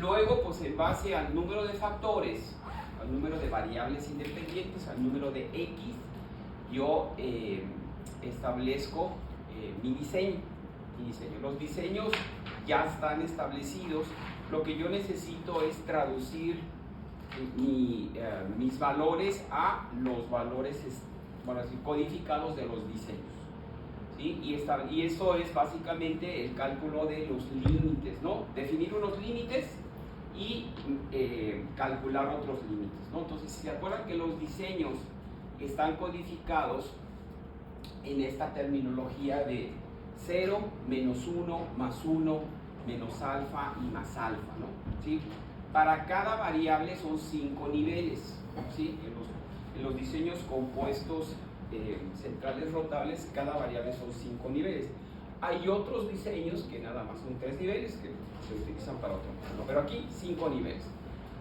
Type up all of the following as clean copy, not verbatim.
Luego, pues en base al número de factores, al número de variables independientes, al número de X, yo establezco mi diseño. Los diseños ya están establecidos. Lo que yo necesito es traducir mis valores a los valores, bueno, así, codificados de los diseños. ¿Sí? Y eso es básicamente el cálculo de los límites, ¿no? Definir unos límites y calcular otros límites, ¿no? Entonces, si se acuerdan que los diseños están codificados en esta terminología de 0, menos 1, más 1, menos alfa y más alfa, ¿no? ¿Sí? Para cada variable son 5 niveles, ¿sí? En los diseños compuestos centrales rotables, cada variable son 5 niveles. Hay otros diseños que nada más son 3 niveles, que se utilizan para otro caso, ¿no? Pero aquí 5 niveles.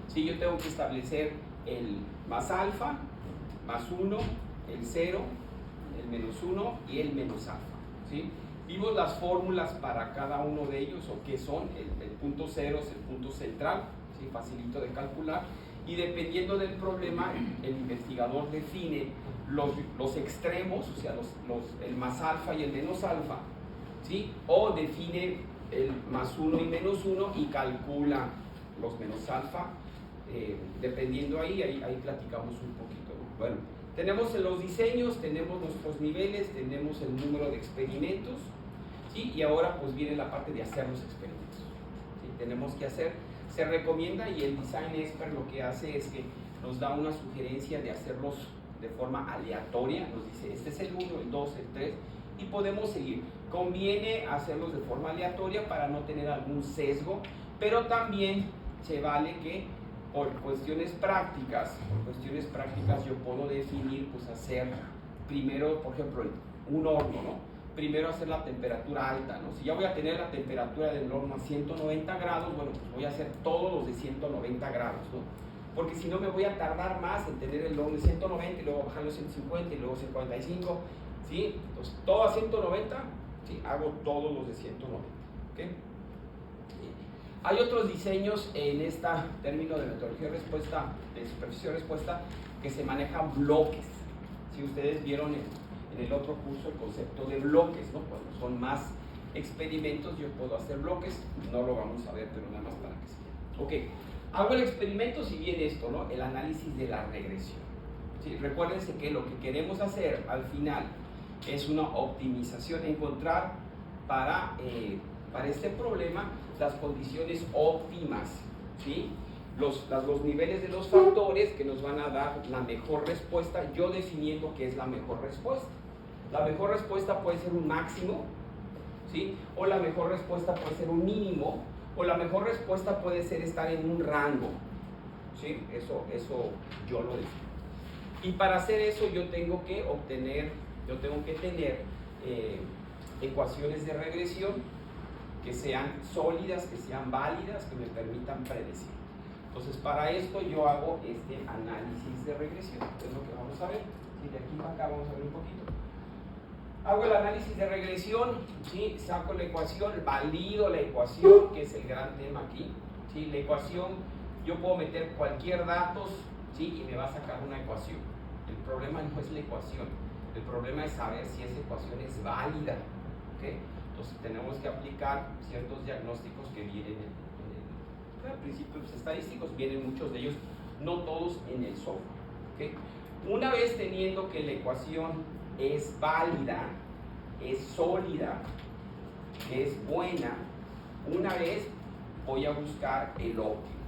¿Sí? Yo tengo que establecer el más alfa, más 1, el 0, el menos 1 y el menos alfa. ¿Sí? Vimos las fórmulas para cada uno de ellos, o qué son. El punto 0 es el punto central, ¿sí? Facilito de calcular. Y dependiendo del problema, el investigador define los extremos, o sea, el más alfa y el menos alfa, ¿sí? O define el más 1 y menos 1 y calcula los menos alfa. Dependiendo ahí platicamos un poquito, ¿no? Bueno, tenemos en los diseños, tenemos nuestros niveles, tenemos el número de experimentos, ¿sí? Y ahora pues viene la parte de hacer los experimentos, ¿sí? Tenemos que hacer, se recomienda, y el Design Expert lo que hace es que nos da una sugerencia de hacerlos de forma aleatoria. Nos dice, este es el 1, el 2, el 3, y podemos seguir. Conviene hacerlos de forma aleatoria para no tener algún sesgo, pero también se vale que por cuestiones prácticas yo puedo definir, pues hacer primero, por ejemplo, un horno, ¿no? Primero hacer la temperatura alta, ¿no? Si ya voy a tener la temperatura del horno a 190 grados, bueno, pues voy a hacer todos los de 190 grados, ¿no? Porque si no me voy a tardar más en tener el horno de 190 y luego bajarlo a 150 y luego 145, ¿sí? Entonces, todo a 190, ¿sí? Hago todos los de 190, ¿ok? Hay otros diseños en este término de metodología de respuesta, de superficie de respuesta, que se manejan bloques. Si ustedes vieron en el otro curso el concepto de bloques, ¿no? Cuando son más experimentos yo puedo hacer bloques, no lo vamos a ver, pero nada más para que se vea. Ok, hago el experimento, si viene esto, ¿no? El análisis de la regresión. ¿Sí? Recuérdense que lo que queremos hacer al final es una optimización, encontrar para este problema las condiciones óptimas, ¿sí? Los niveles de los factores que nos van a dar la mejor respuesta, yo definiendo qué es la mejor respuesta. La mejor respuesta puede ser un máximo, ¿sí? O la mejor respuesta puede ser un mínimo, o la mejor respuesta puede ser estar en un rango, ¿sí? Eso yo lo defino. Y para hacer eso yo tengo que tener ecuaciones de regresión que sean sólidas, que sean válidas, que me permitan predecir. Entonces, para esto yo hago este análisis de regresión, es lo que vamos a ver. ¿Sí? De aquí para acá vamos a ver un poquito. Hago el análisis de regresión, ¿sí? Saco la ecuación, valido la ecuación, que es el gran tema aquí, ¿sí? La ecuación, yo puedo meter cualquier datos, ¿sí? Y me va a sacar una ecuación. El problema no es la ecuación, el problema es saber si esa ecuación es válida, ¿okay? Entonces tenemos que aplicar ciertos diagnósticos que vienen en principios estadísticos, vienen muchos de ellos, no todos en el software, ¿okay? Una vez teniendo que la ecuación es válida, es sólida, es buena, una vez voy a buscar el óptimo,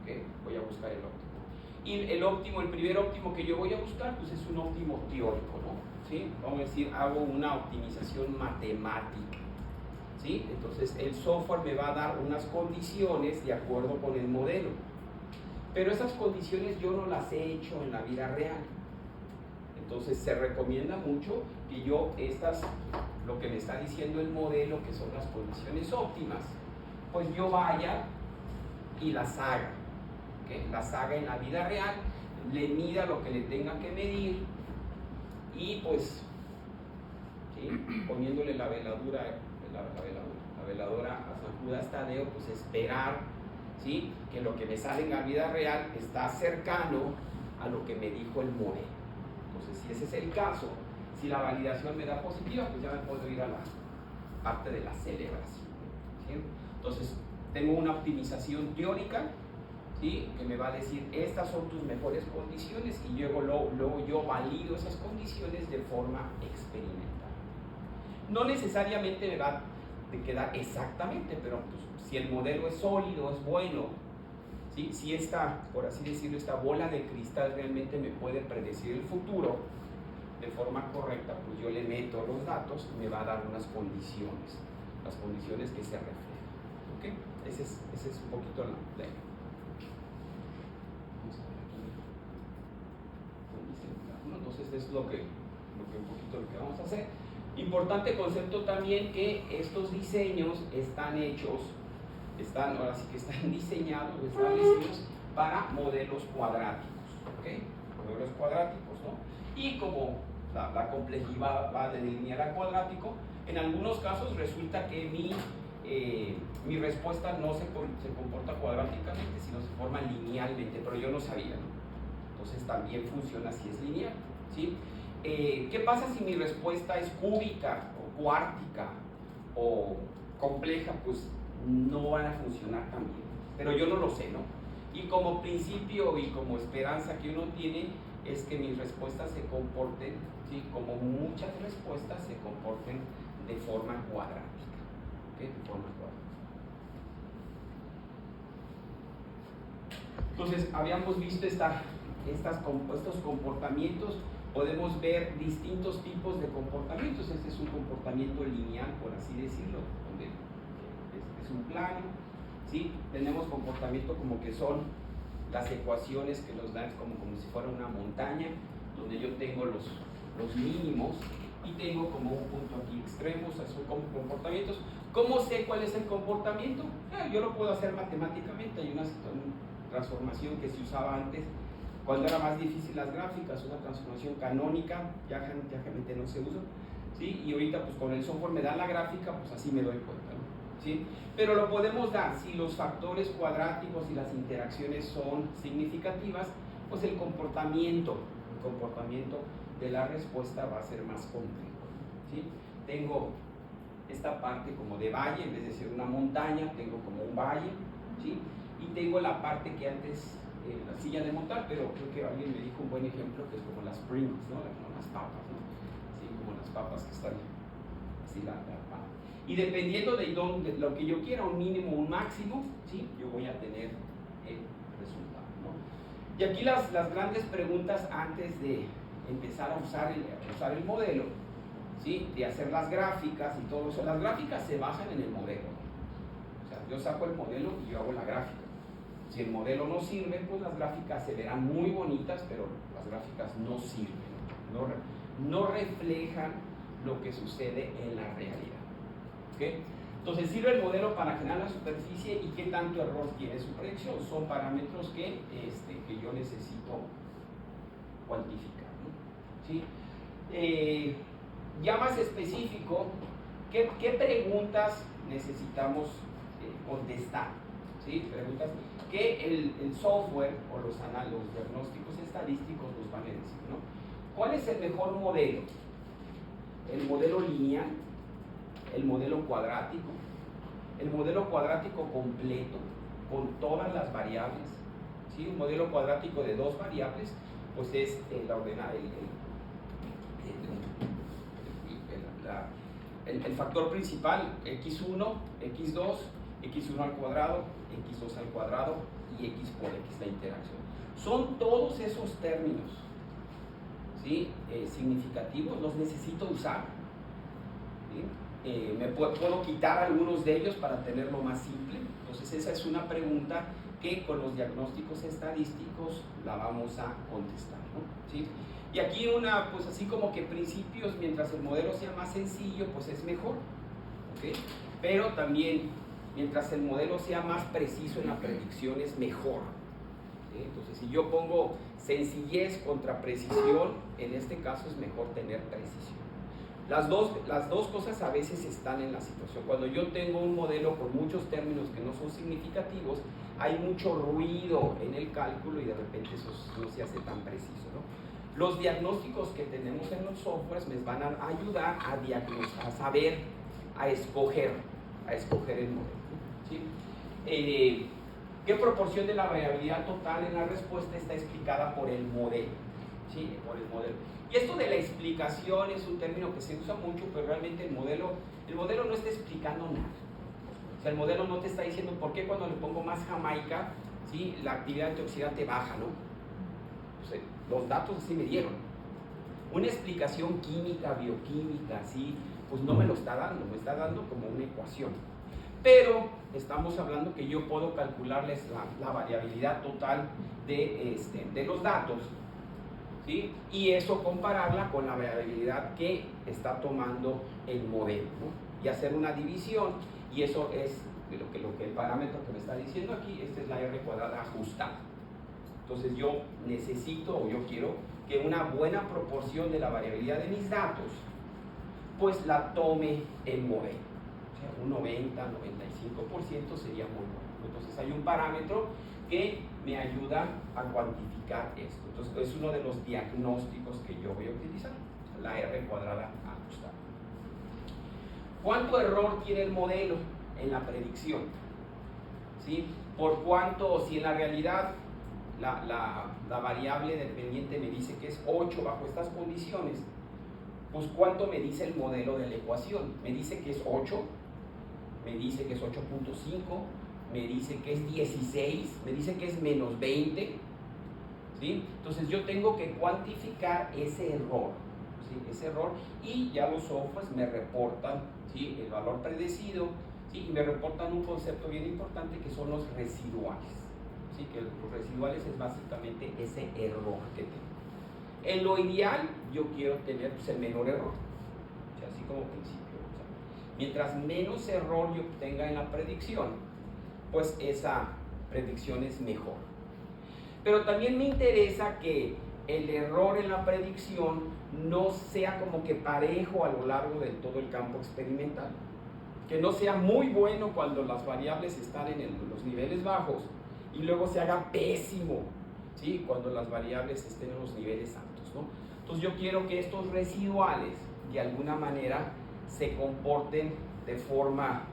¿okay? Voy a buscar el óptimo. Y el primer óptimo que yo voy a buscar, pues es un óptimo teórico, ¿no? ¿Sí? Vamos a decir, hago una optimización matemática, ¿sí? Entonces el software me va a dar unas condiciones de acuerdo con el modelo, pero esas condiciones yo no las he hecho en la vida real. Entonces se recomienda mucho que yo lo que me está diciendo el modelo, que son las condiciones óptimas, pues yo vaya y las haga, ¿okay? Las haga en la vida real, le mida lo que le tenga que medir y pues, ¿sí? Poniéndole la veladora a San Judas Tadeo, pues esperar ¿sí? Que lo que me sale en la vida real está cercano a lo que me dijo el modelo. Entonces, si ese es el caso, si la validación me da positiva, pues ya me puedo ir a la parte de la celebración, ¿sí? Entonces, tengo una optimización teórica, ¿sí? Que me va a decir, estas son tus mejores condiciones, y luego yo valido esas condiciones de forma experimental. No necesariamente me va a quedar exactamente, pero pues, si el modelo es sólido, es bueno, ¿sí? Si esta, por así decirlo, esta bola de cristal realmente me puede predecir el futuro de forma correcta, pues yo le meto los datos y me va a dar unas condiciones, las condiciones que se reflejan, ¿ok? Ese es un poquito la idea. Entonces es lo que un poquito lo que vamos a hacer. Importante concepto también, que estos diseños están hechos, ahora sí que están diseñados, establecidos para modelos cuadráticos, ¿ok? Modelos cuadráticos, ¿no? Y como la complejidad va de lineal a cuadrático, en algunos casos resulta que mi respuesta no se comporta cuadráticamente, sino se forma linealmente, pero yo no sabía, ¿no? Entonces también funciona si es lineal, ¿sí? ¿Qué pasa si mi respuesta es cúbica o cuártica o compleja? Pues no van a funcionar tan bien, pero yo no lo sé, ¿no? Y como principio y como esperanza que uno tiene es que mis respuestas se comporten, ¿sí? Como muchas respuestas se comporten de forma cuadrática, ¿ok? De forma cuadrática. Entonces habíamos visto estos comportamientos. Podemos ver distintos tipos de comportamientos. Este es un comportamiento lineal, por así decirlo, donde es un plano, ¿sí? Tenemos comportamiento como que son las ecuaciones que nos dan como si fuera una montaña, donde yo tengo los mínimos y tengo como un punto aquí extremo. O sea, son como comportamientos. ¿Cómo sé cuál es el comportamiento? Yo lo puedo hacer matemáticamente. Hay una transformación que se usaba antes, cuando era más difícil las gráficas, una transformación canónica, ya generalmente no se usa, ¿sí? Y ahorita pues con el software me da la gráfica, pues así me doy cuenta, ¿no? ¿Sí? Pero lo podemos dar si los factores cuadráticos y las interacciones son significativas, pues el comportamiento de la respuesta va a ser más complejo, ¿sí? Tengo esta parte como de valle, en vez de ser una montaña, tengo como un valle, ¿sí? Y tengo la parte que antes, la silla de montar, pero creo que alguien me dijo un buen ejemplo, que es como las Pringles, ¿no? Como las papas, ¿no? Así como las papas que están así, la papa. Y dependiendo de lo que yo quiera, un mínimo, un máximo, ¿sí? Yo voy a tener el resultado, ¿no? Y aquí las grandes preguntas antes de empezar a usar el modelo, ¿sí? De hacer las gráficas y todo eso. Las gráficas se basan en el modelo, ¿no? O sea, yo saco el modelo y yo hago la gráfica. Si el modelo no sirve, pues las gráficas se verán muy bonitas, pero las gráficas no sirven, no reflejan lo que sucede en la realidad, ¿okay? Entonces sirve el modelo para generar la superficie, y qué tanto error tiene su predicción. Son parámetros que yo necesito cuantificar, ¿no? ¿Sí? Ya más específico, ¿qué preguntas necesitamos contestar? ¿Sí? Preguntas que el software o los diagnósticos estadísticos nos van a decir, ¿no? ¿Cuál es el mejor modelo? ¿El modelo lineal? ¿El modelo cuadrático? ¿El modelo cuadrático completo con todas las variables? ¿Sí? Un modelo cuadrático de 2 variables, pues es el factor principal, x1, x2, x1 al cuadrado, x2 al cuadrado y x por x, la interacción. Son todos esos términos, ¿sí? Significativos, los necesito usar, ¿sí? Me puedo quitar algunos de ellos para tenerlo más simple. Entonces esa es una pregunta que con los diagnósticos estadísticos la vamos a contestar, ¿no? ¿Sí? Y aquí pues así como que principios, mientras el modelo sea más sencillo, pues es mejor, ¿ok? Pero también, mientras el modelo sea más preciso en la predicción, es mejor, ¿sí? Entonces, si yo pongo sencillez contra precisión, en este caso es mejor tener precisión. Las dos cosas a veces están en la situación. Cuando yo tengo un modelo con muchos términos que no son significativos, hay mucho ruido en el cálculo y de repente eso no se hace tan preciso, ¿no? Los diagnósticos que tenemos en los softwares me van a ayudar a diagnosticar, a saber, a escoger el modelo, ¿sí? ¿Qué proporción de la variabilidad total en la respuesta está explicada por el modelo? ¿Sí? Por el modelo. Y esto de la explicación es un término que se usa mucho, pero realmente el modelo no está explicando nada. O sea, el modelo no te está diciendo por qué cuando le pongo más jamaica, ¿sí?, la actividad antioxidante baja, ¿no? O sea, los datos así me dieron. Una explicación química, bioquímica, ¿sí?, pues no me lo está dando, me está dando como una ecuación. Pero estamos hablando que yo puedo calcularles la variabilidad total de los datos, ¿sí?, y eso compararla con la variabilidad que está tomando el modelo, ¿no?, y hacer una división, y eso es lo que el parámetro que me está diciendo aquí. Esta es la R cuadrada ajustada. Entonces yo necesito, o yo quiero que una buena proporción de la variabilidad de mis datos pues la tome el modelo. O sea, un 90-95% sería muy bueno. Entonces hay un parámetro que me ayuda a cuantificar esto. Entonces es uno de los diagnósticos que yo voy a utilizar, la R cuadrada ajustada. ¿Cuánto error tiene el modelo en la predicción? ¿Sí? ¿Por cuánto, si en la realidad la variable dependiente me dice que es 8 bajo estas condiciones, pues cuánto me dice el modelo de la ecuación? Me dice que es 8, me dice que es 8.5, me dice que es 16, me dice que es menos 20, ¿sí? Entonces yo tengo que cuantificar ese error, ¿sí?, ese error, y ya los softwares me reportan, ¿sí?, el valor predecido, ¿sí?, y me reportan un concepto bien importante que son los residuales, ¿sí?, que los residuales es básicamente ese error que tengo. En lo ideal yo quiero tener pues, el menor error, o sea, así como principio, o sea, mientras menos error yo tenga en la predicción, pues esa predicción es mejor. Pero también me interesa que el error en la predicción no sea como que parejo a lo largo de todo el campo experimental, que no sea muy bueno cuando las variables están en los niveles bajos y luego se haga pésimo, ¿sí?, cuando las variables estén en los niveles altos, ¿no? Entonces yo quiero que estos residuales de alguna manera se comporten de forma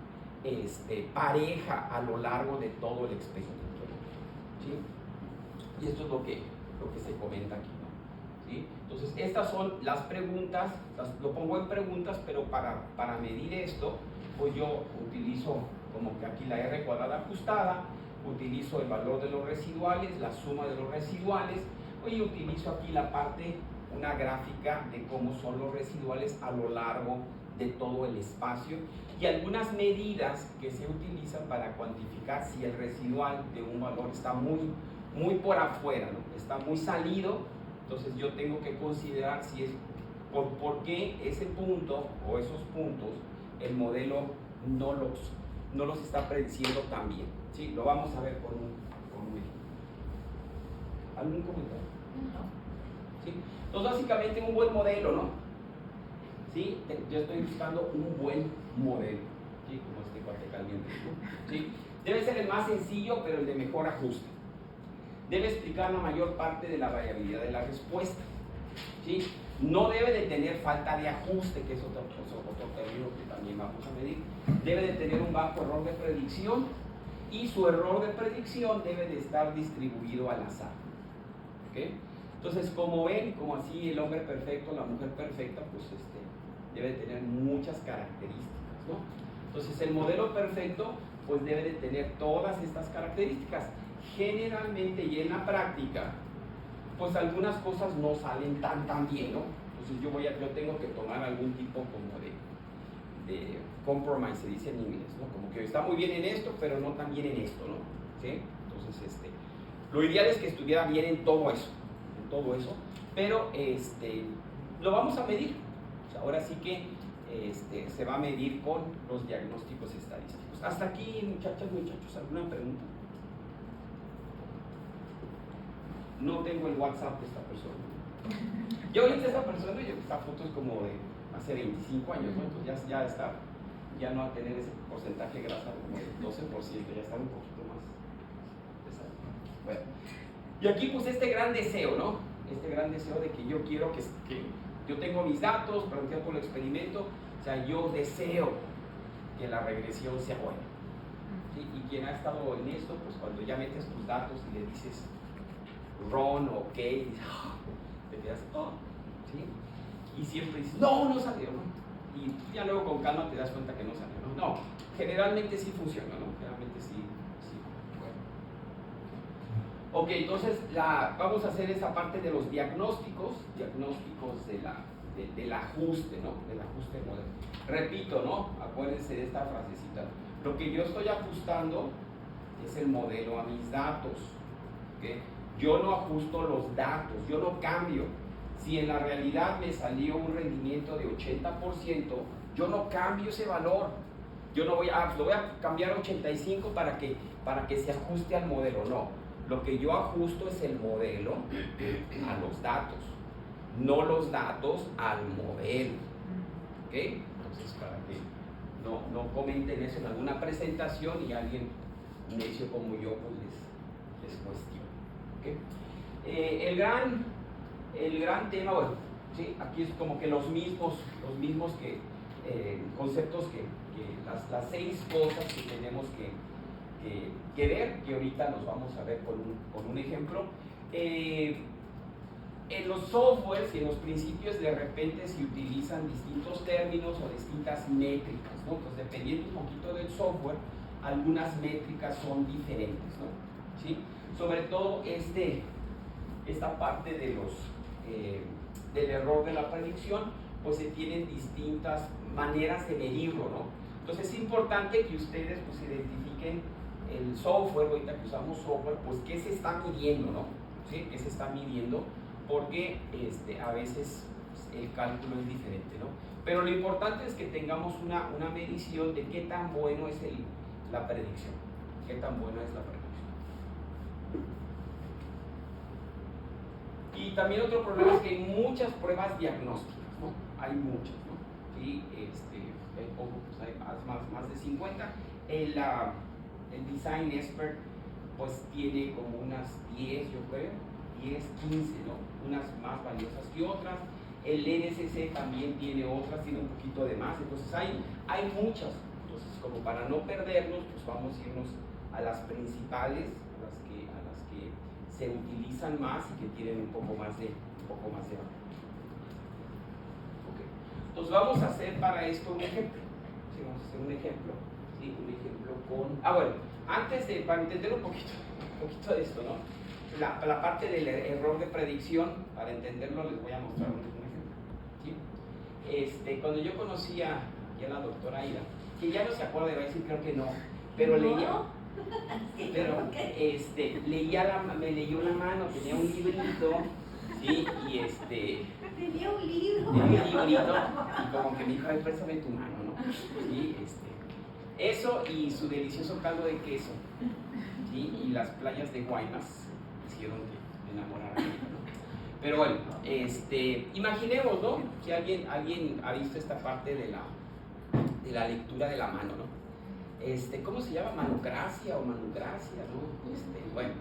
pareja a lo largo de todo el experimento, ¿no? ¿Sí? Y esto es lo que se comenta aquí, ¿no? ¿Sí? Entonces estas son las preguntas, lo pongo en preguntas, pero para medir esto, pues yo utilizo como que aquí la R cuadrada ajustada, utilizo el valor de los residuales, la suma de los residuales, y utilizo aquí la parte, una gráfica de cómo son los residuales a lo largo de todo el espacio, y algunas medidas que se utilizan para cuantificar si el residual de un valor está muy por afuera, ¿no?, está muy salido. Entonces yo tengo que considerar si es por qué ese punto o esos puntos el modelo no los está prediciendo tan bien. Sí, lo vamos a ver con un ejemplo. ¿Algún comentario? No. ¿Sí? Entonces básicamente un buen modelo, ¿no? ¿Sí? Yo estoy buscando un buen modelo, ¿sí?, como este cuate caliente, ¿no? ¿Sí? Debe ser el más sencillo, pero el de mejor ajuste. Debe explicar la mayor parte de la variabilidad de la respuesta, ¿sí? No debe de tener falta de ajuste, que es otro término que también vamos a medir. Debe de tener un bajo error de predicción, y su error de predicción debe de estar distribuido al azar, ¿okay? Entonces, como ven, como así el hombre perfecto, la mujer perfecta, pues debe de tener muchas características, ¿no? Entonces el modelo perfecto pues debe de tener todas estas características. Generalmente y en la práctica, pues algunas cosas no salen tan bien, ¿no? Entonces yo tengo que tomar algún tipo como de compromise, se dice en inglés, ¿no? Como que está muy bien en esto, pero no tan bien en esto, ¿no? ¿Sí? Entonces, lo ideal es que estuviera bien en todo eso, pero lo vamos a medir. O sea, ahora sí que se va a medir con los diagnósticos estadísticos. Hasta aquí, muchachos, ¿alguna pregunta? No tengo el WhatsApp de esta persona. Yo ahorita esta persona, esta foto es como de hace 25 años, ¿no? Entonces ya no va a tener ese porcentaje de grasa como del 12%, ya está un poquito más Y aquí pues este gran deseo, ¿no? Este gran deseo de que yo quiero que yo tengo mis datos, planteado por el experimento, o sea, yo deseo que la regresión sea buena. ¿Sí? Y quien ha estado en esto, pues cuando ya metes tus datos y le dices run o ok, te quedas, ¿sí? Y siempre dices, no salió, ¿no? Y ya luego con calma te das cuenta que no salió, ¿no? No, generalmente sí funciona, ¿no? Generalmente sí. Bueno. Ok, entonces vamos a hacer esa parte de los diagnósticos del ajuste, ¿no? Del ajuste modelo. Repito, ¿no? Acuérdense de esta frasecita. Lo que yo estoy ajustando es el modelo a mis datos, ¿okay? Yo no ajusto los datos, yo no cambio. Si en la realidad me salió un rendimiento de 80%, yo no cambio ese valor. Yo no voy lo voy a cambiar a 85 para que se ajuste al modelo, no. Lo que yo ajusto es el modelo a los datos, no los datos al modelo. ¿Ok? Entonces, para que no comenten eso en alguna presentación y alguien necio como yo pues les cuestione. ¿Okay? El gran tema, bueno, ¿sí? Aquí es como que los mismos conceptos que las 6 cosas que tenemos que ver, que ahorita nos vamos a ver con un ejemplo. En los softwares y en los principios de repente se utilizan distintos términos o distintas métricas, ¿no? Pues dependiendo un poquito del software, algunas métricas son diferentes, ¿no? ¿Sí? Sobre todo esta parte de del error de la predicción, pues se tienen distintas maneras de medirlo, ¿no? Entonces es importante que ustedes pues identifiquen el software, ahorita que usamos software, pues qué se está midiendo, ¿no? ¿Sí? ¿Qué se está midiendo? Porque a veces pues, el cálculo es diferente, ¿no? Pero lo importante es que tengamos una medición de qué tan bueno es la predicción, qué tan buena es la predicción. Y también otro problema es que hay muchas pruebas diagnósticas, ¿no? Hay muchas, ¿no? Sí, pues hay más de 50. El Design Expert pues tiene como unas 10, yo creo, 10, 15, ¿no? Unas más valiosas que otras. El NSC también tiene otras, tiene un poquito de más, entonces hay muchas. Entonces, como para no perdernos, pues vamos a irnos a las principales, a las que se utilizan más y que tienen un poco más de valor. Okay. Entonces vamos a hacer para esto un ejemplo. Sí, vamos a hacer un ejemplo. Sí, un ejemplo con... bueno, para entender un poquito de esto, ¿no? La parte del error de predicción, para entenderlo les voy a mostrar un ejemplo. ¿Sí? Cuando yo conocí a la doctora Aida, que ya no se acuerda, de decir creo que no, pero leía... me leyó la mano, tenía un librito, ¿sí? Y tenía un libro. Tenía un librito, y como que me dijo, ay, préstame tu mano, ¿no? ¿Sí? Eso y su delicioso caldo de queso, ¿sí? Y las playas de Guaymas hicieron que me enamorara de ella, ¿no? Pero bueno, imaginemos, ¿no? Que alguien ha visto esta parte de la lectura de la mano, ¿no? ¿Cómo se llama? Manocracia o manugracia, ¿no? Bueno,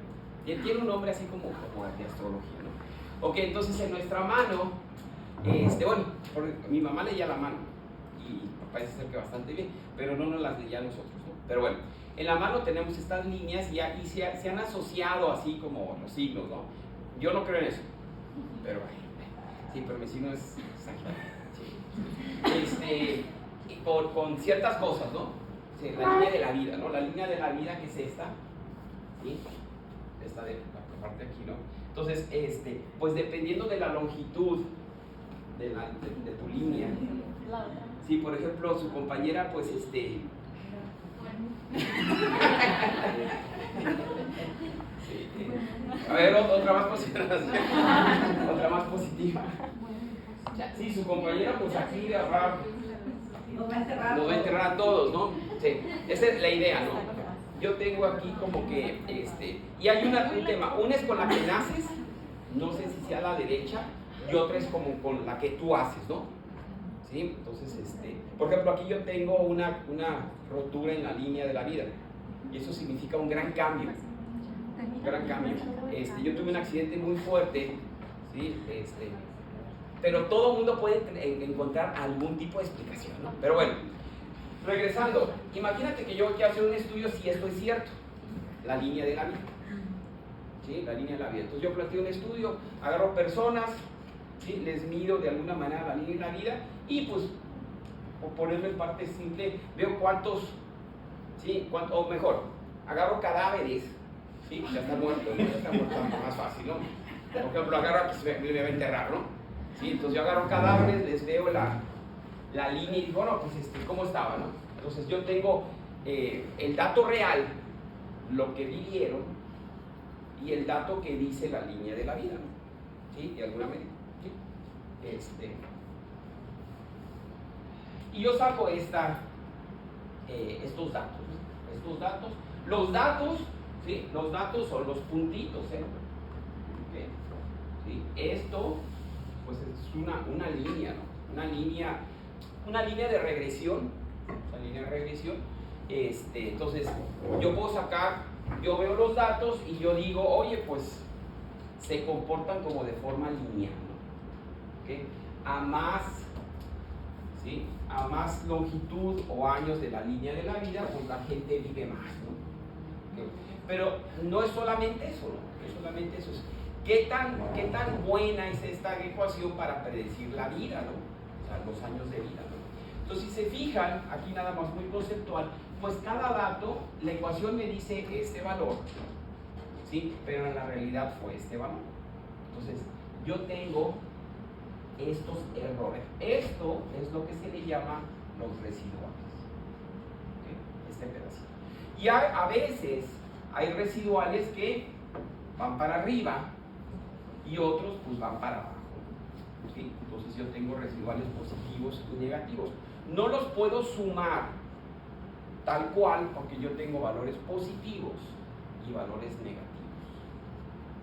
tiene un nombre así como de astrología, ¿no? Ok, entonces en nuestra mano, mi mamá leía la mano y parece ser que bastante bien, pero no nos las leía a nosotros, ¿no? Pero bueno, en la mano tenemos estas líneas y se han asociado así como los signos, ¿no? Yo no creo en eso, pero sí, pero mi signo es Sagitario, sí. Con ciertas cosas, ¿no? La línea de la vida, ¿no? La línea de la vida que es esta, ¿sí? Esta de la parte aquí, ¿no? Entonces, pues dependiendo de la longitud de tu línea, si por ejemplo su compañera, pues sí. A ver, otra más positiva. Otra más positiva. Sí, su compañera, pues aquí de abajo. Nos va a enterrar a todos, ¿no? Sí, esa es la idea, ¿no? Yo tengo aquí como que, y hay un tema, una es con la que naces, no sé si sea la derecha, y otra es como con la que tú haces, ¿no? ¿Sí? Entonces, por ejemplo, aquí yo tengo una rotura en la línea de la vida, y eso significa un gran cambio. gran cambio. Yo tuve un accidente muy fuerte, ¿sí? Pero todo el mundo puede encontrar algún tipo de explicación, ¿no? Pero bueno, regresando, imagínate que yo quiero hacer un estudio si esto es cierto, la línea de la vida, ¿sí? La línea de la vida. Entonces yo planteo un estudio, agarro personas, ¿sí? Les mido de alguna manera la línea de la vida y pues, por ponerlo en parte simple, veo cuántos, ¿sí? O mejor, agarro cadáveres, ¿sí? Ya están muertos, ¿no? Ya están muertos, más fácil, ¿no? Por ejemplo, agarro aquí, me va a enterrar, ¿no? ¿Sí? Entonces yo agarro cadáveres, les veo la línea y digo, no, pues ¿cómo estaba, no? Entonces yo tengo el dato real, lo que vivieron, y el dato que dice la línea de la vida, ¿no? ¿Sí? De alguna manera, ¿sí? Y yo saco estos datos, ¿no? Estos datos, ¿sí? Los datos son los puntitos, ¿eh? ¿Okay? ¿Sí? Esto pues es una línea, ¿no? Una línea de regresión, entonces yo puedo sacar, yo veo los datos y yo digo, oye, pues se comportan como de forma lineal, ¿no? ¿Okay? A más longitud o años de la línea de la vida, pues la gente vive más, ¿no? ¿Okay? Pero no es solamente eso, ¿no? Es solamente eso. ¿Qué tan buena es esta ecuación para predecir la vida, ¿no? O sea, los años de vida, ¿no? Entonces, si se fijan, aquí nada más muy conceptual, pues cada dato, la ecuación me dice este valor, ¿sí? Pero en la realidad fue este valor. Entonces, yo tengo estos errores. Esto es lo que se le llama los residuales, ¿okay? Este pedacito. Y a veces hay residuales que van para arriba y otros pues van para abajo, ¿sí? Entonces yo tengo residuales positivos y negativos. No los puedo sumar tal cual porque yo tengo valores positivos y valores negativos.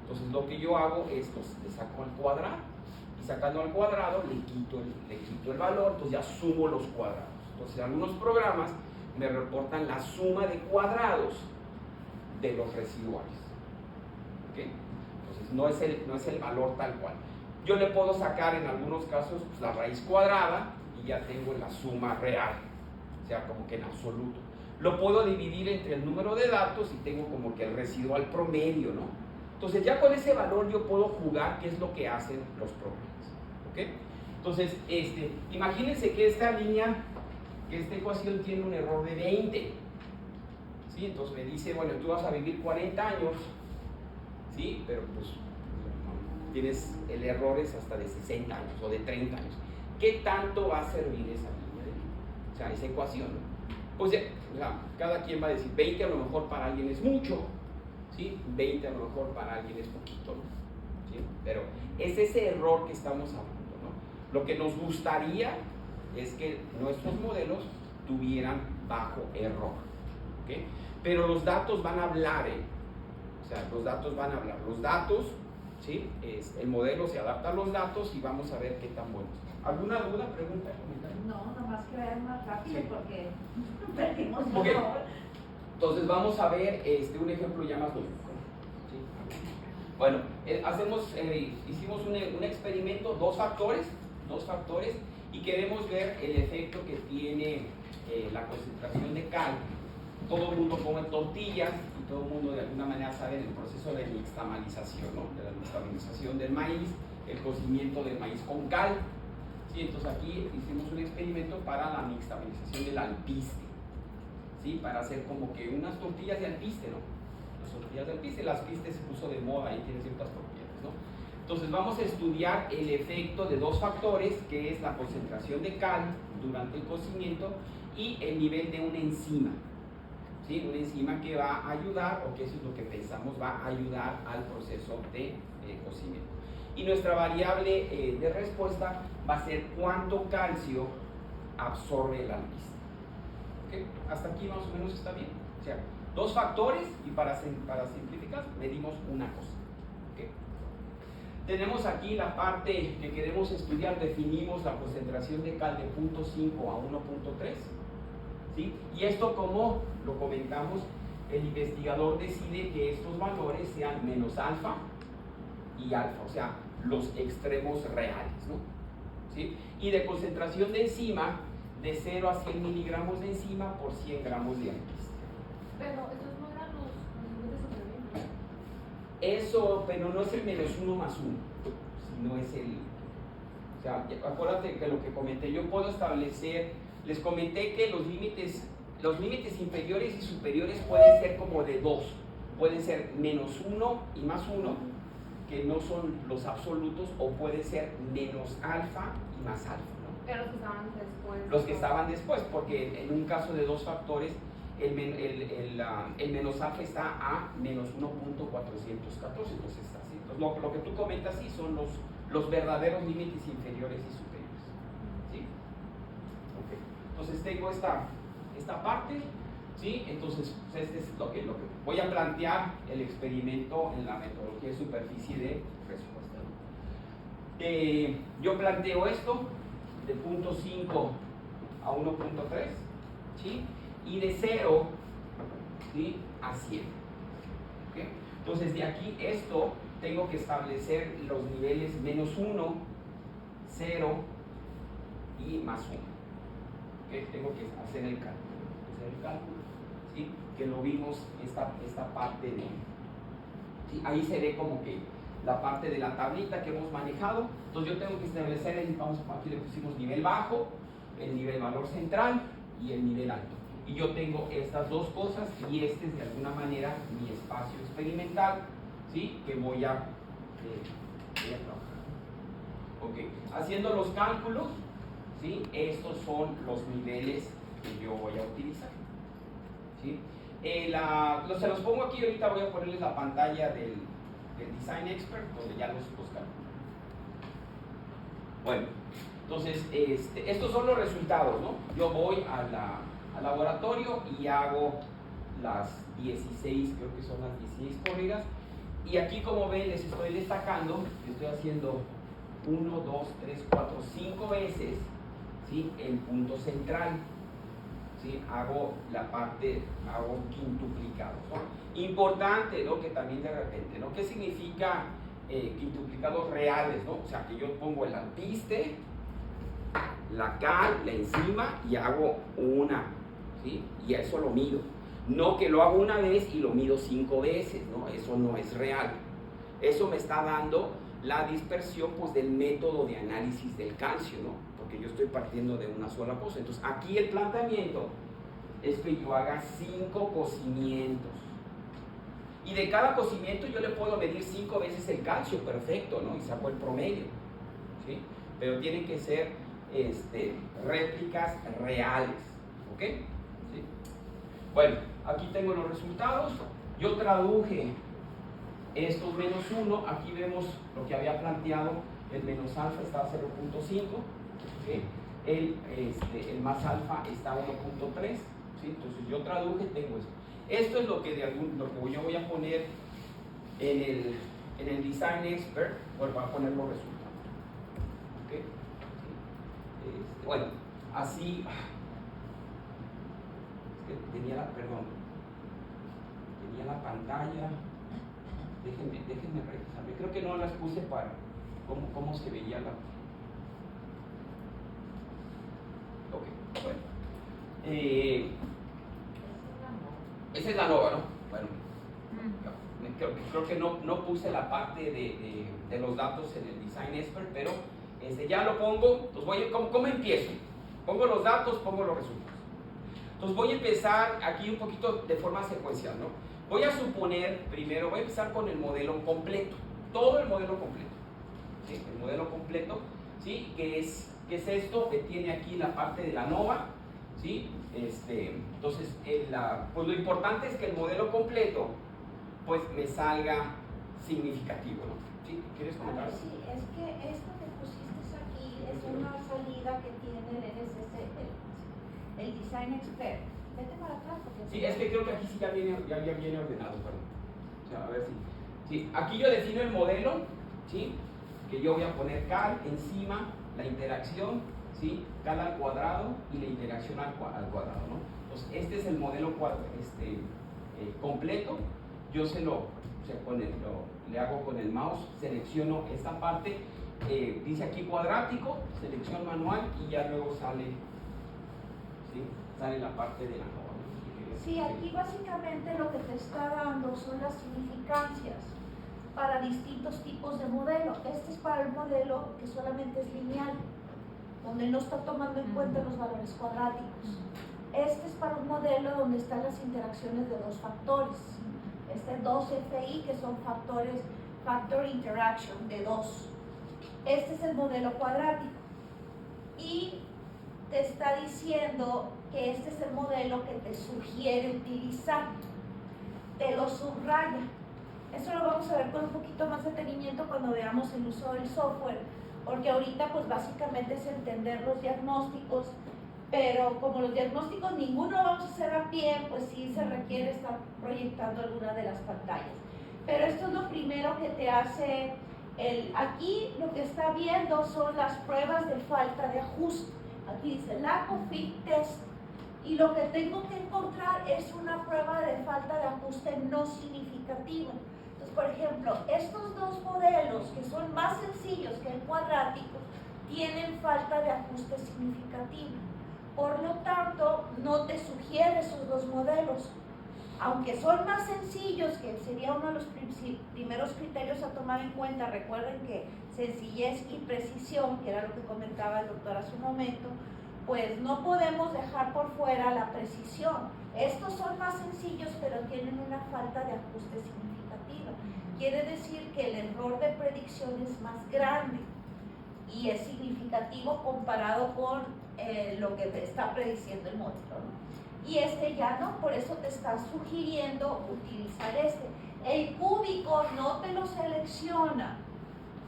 Entonces lo que yo hago es, pues, le saco al cuadrado y sacando al cuadrado le quito el valor, entonces ya sumo los cuadrados. Entonces algunos programas me reportan la suma de cuadrados de los residuales, ¿okay? Entonces no es el valor tal cual. Yo le puedo sacar en algunos casos pues, la raíz cuadrada y ya tengo la suma real, o sea, como que en absoluto. Lo puedo dividir entre el número de datos y tengo como que el residual promedio, ¿no? Entonces ya con ese valor yo puedo jugar qué es lo que hacen los programas, ¿ok? Entonces, imagínense que esta ecuación tiene un error de 20, ¿sí? Entonces me dice, bueno, tú vas a vivir 40 años, ¿sí? Pero pues tienes el error es hasta de 60 años o de 30 años. ¿Qué tanto va a servir esa línea de vida? O sea, esa ecuación, ¿no? Pues ya, cada quien va a decir 20 a lo mejor para alguien es mucho, ¿sí? 20 a lo mejor para alguien es poquito, ¿no? ¿Sí? Pero es ese error que estamos hablando, ¿no? Lo que nos gustaría es que nuestros modelos tuvieran bajo error, ¿ok? Pero los datos van a hablar, O sea, los datos van a hablar. Los datos, ¿sí? El modelo se adapta a los datos y vamos a ver qué tan buenos. ¿Alguna duda, pregunta, comentario? No, nomás que vean más rápido, sí, porque perdimos el okay. error. Entonces vamos a ver un ejemplo ya más lógico, ¿sí? Bueno, hicimos un experimento, dos factores, y queremos ver el efecto que tiene la concentración de cal. Todo el mundo come tortillas y todo el mundo de alguna manera sabe del proceso de nixtamalización, ¿no? De la nixtamalización del maíz, el cocimiento del maíz con cal. ¿Sí? Entonces aquí hicimos un experimento para la nixtamalización del alpiste, ¿sí? Para hacer como que unas tortillas de alpiste, ¿no? Las tortillas de alpiste, el alpiste se puso de moda y tiene ciertas propiedades, ¿no? Entonces vamos a estudiar el efecto de dos factores, que es la concentración de cal durante el cocimiento y el nivel de una enzima, ¿sí? Una enzima que va a ayudar, o que eso es lo que pensamos, va a ayudar al proceso de cocimiento. Y nuestra variable de respuesta va a ser cuánto calcio absorbe el alpiste. ¿Okay? Hasta aquí más o menos está bien. O sea, dos factores y para simplificar medimos una cosa. ¿Okay? Tenemos aquí la parte que queremos estudiar, definimos la concentración de cal de 0.5 a 1.3. ¿Sí? Y esto, como lo comentamos, el investigador decide que estos valores sean menos alfa y alfa, o sea, los extremos reales, ¿no? ¿Sí? Y de concentración de enzima de 0 a 100 miligramos de enzima por 100 gramos de alquiste. Pero esos no eran los niveles sobrevivientes. Eso, pero no es el menos 1 más 1, sino es el... O sea, acuérdate que lo que comenté, yo puedo establecer, les comenté que los límites inferiores y superiores pueden ser como de 2, pueden ser menos 1 y más 1, que no son los absolutos, o puede ser menos alfa y más alfa, ¿no? Pero los que estaban después. Los que estaban después, porque en un caso de dos factores, el menos alfa está a menos 1.414, entonces está así. Entonces, lo que tú comentas sí son los verdaderos límites inferiores y superiores. ¿Sí? Okay. Entonces tengo esta parte, ¿sí? Entonces pues este es lo que voy a plantear el experimento en la metodología de superficie de respuesta, ¿no? Yo planteo esto de 0.5 a 1.3, ¿sí? Y de 0, ¿sí?, a 100. ¿Okay? Entonces de aquí esto tengo que establecer los niveles menos 1, 0 y más 1. ¿Okay? Tengo que hacer el cálculo, ¿sí? Que lo vimos esta parte de... ¿sí? Ahí se ve como que la parte de la tablita que hemos manejado. Entonces yo tengo que establecer, aquí le pusimos nivel bajo, el nivel valor central y el nivel alto. Y yo tengo estas dos cosas y este es de alguna manera mi espacio experimental, ¿sí?, que voy a trabajar. Okay. Haciendo los cálculos, ¿sí?, estos son los niveles que yo voy a utilizar. ¿Sí? Se los pongo aquí, ahorita voy a ponerles la pantalla del Design Expert, donde ya los calculo. Bueno, entonces estos son los resultados, ¿no? Yo voy al laboratorio y hago las 16, creo que son las 16 corridas, y aquí, como ven, les estoy destacando, estoy haciendo 1, 2, 3, 4, 5 veces, ¿sí?, el punto central. ¿Sí? Hago quintuplicados, ¿no? Importante, ¿no?, que también de repente, ¿no? ¿Qué significa quintuplicados reales, ¿no? O sea, que yo pongo el alpiste, la cal, la enzima y hago una, ¿sí? Y eso lo mido. No que lo hago una vez y lo mido 5 veces, ¿no? Eso no es real. Eso me está dando la dispersión, pues, del método de análisis del calcio, ¿no? Porque yo estoy partiendo de una sola cosa. Entonces aquí el planteamiento es que yo haga 5 cocimientos, y de cada cocimiento yo le puedo medir 5 veces el calcio, perfecto, ¿no? Y saco el promedio, ¿sí? Pero tienen que ser réplicas reales, ¿ok? ¿Sí? Bueno, aquí tengo los resultados. Yo traduje estos menos 1, aquí vemos lo que había planteado, el menos alfa está a 0.5, ¿okay? El más alfa está a 1.3, ¿sí? Entonces yo traduje, tengo esto. Esto es lo que yo voy a poner en el Design Expert, pues va a poner los resultados. ¿Okay? Bueno, así, es que tenía la pantalla, déjenme revisarme, creo que no las puse para cómo se veía la... Ok, bueno. Esa es la nova, ¿no? Bueno, creo que no puse la parte de los datos en el Design Expert, pero ya lo pongo. Entonces ¿cómo empiezo? Pongo los datos, pongo los resultados. Entonces voy a empezar aquí un poquito de forma secuencial, ¿no? Voy a suponer, primero voy a empezar con el modelo completo, todo el modelo completo, ¿sí? El modelo completo, ¿sí? ¿Qué es esto? Que tiene aquí la parte de la nova, ¿sí? Entonces, pues lo importante es que el modelo completo, pues, me salga significativo, ¿no? ¿Sí? ¿Quieres comentar? Sí, es que esto que pusiste aquí es una salida que tiene el NSC, el Design Expert. Vete para atrás porque... Sí, es que creo que aquí sí ya viene ordenado, perdón. O sea, a ver si... Sí, aquí yo defino el modelo, ¿sí? Que yo voy a poner cal encima, la interacción, ¿sí? Cal al cuadrado y la interacción al cuadrado, ¿no? Entonces, este es el modelo completo, yo le hago con el mouse, selecciono esta parte, dice aquí cuadrático, selección manual y ya luego sale, ¿sí? Sale la parte de la nova. Sí, aquí básicamente lo que te está dando son las significancias para distintos tipos de modelo. Este es para el modelo que solamente es lineal, donde no está tomando en cuenta los valores cuadráticos. Este es para un modelo donde están las interacciones de dos factores. Este 2FI, que son factor interaction de 2. Este es el modelo cuadrático. Y te está diciendo que este es el modelo que te sugiere utilizar. Te lo subraya. Eso lo vamos a ver con un poquito más de detenimiento cuando veamos el uso del software, porque ahorita pues básicamente es entender los diagnósticos, pero como los diagnósticos ninguno vamos a hacer a pie, pues sí se requiere estar proyectando alguna de las pantallas. Pero esto es lo primero que te hace aquí lo que está viendo son las pruebas de falta de ajuste. Aquí dice lack of fit test, y lo que tengo que encontrar es una prueba de falta de ajuste no significativa. Entonces, por ejemplo, estos dos modelos que son más sencillos que el cuadrático tienen falta de ajuste significativa. Por lo tanto, no te sugiere esos dos modelos. Aunque son más sencillos, que sería uno de los primeros criterios a tomar en cuenta, recuerden que sencillez y precisión, que era lo que comentaba el doctor hace un momento, pues no podemos dejar por fuera la precisión. Estos son más sencillos, pero tienen una falta de ajuste significativa. Quiere decir que el error de predicción es más grande y es significativo comparado con lo que te está prediciendo el modelo, ¿no? Y este ya no, por eso te está sugiriendo utilizar este. El cúbico no te lo selecciona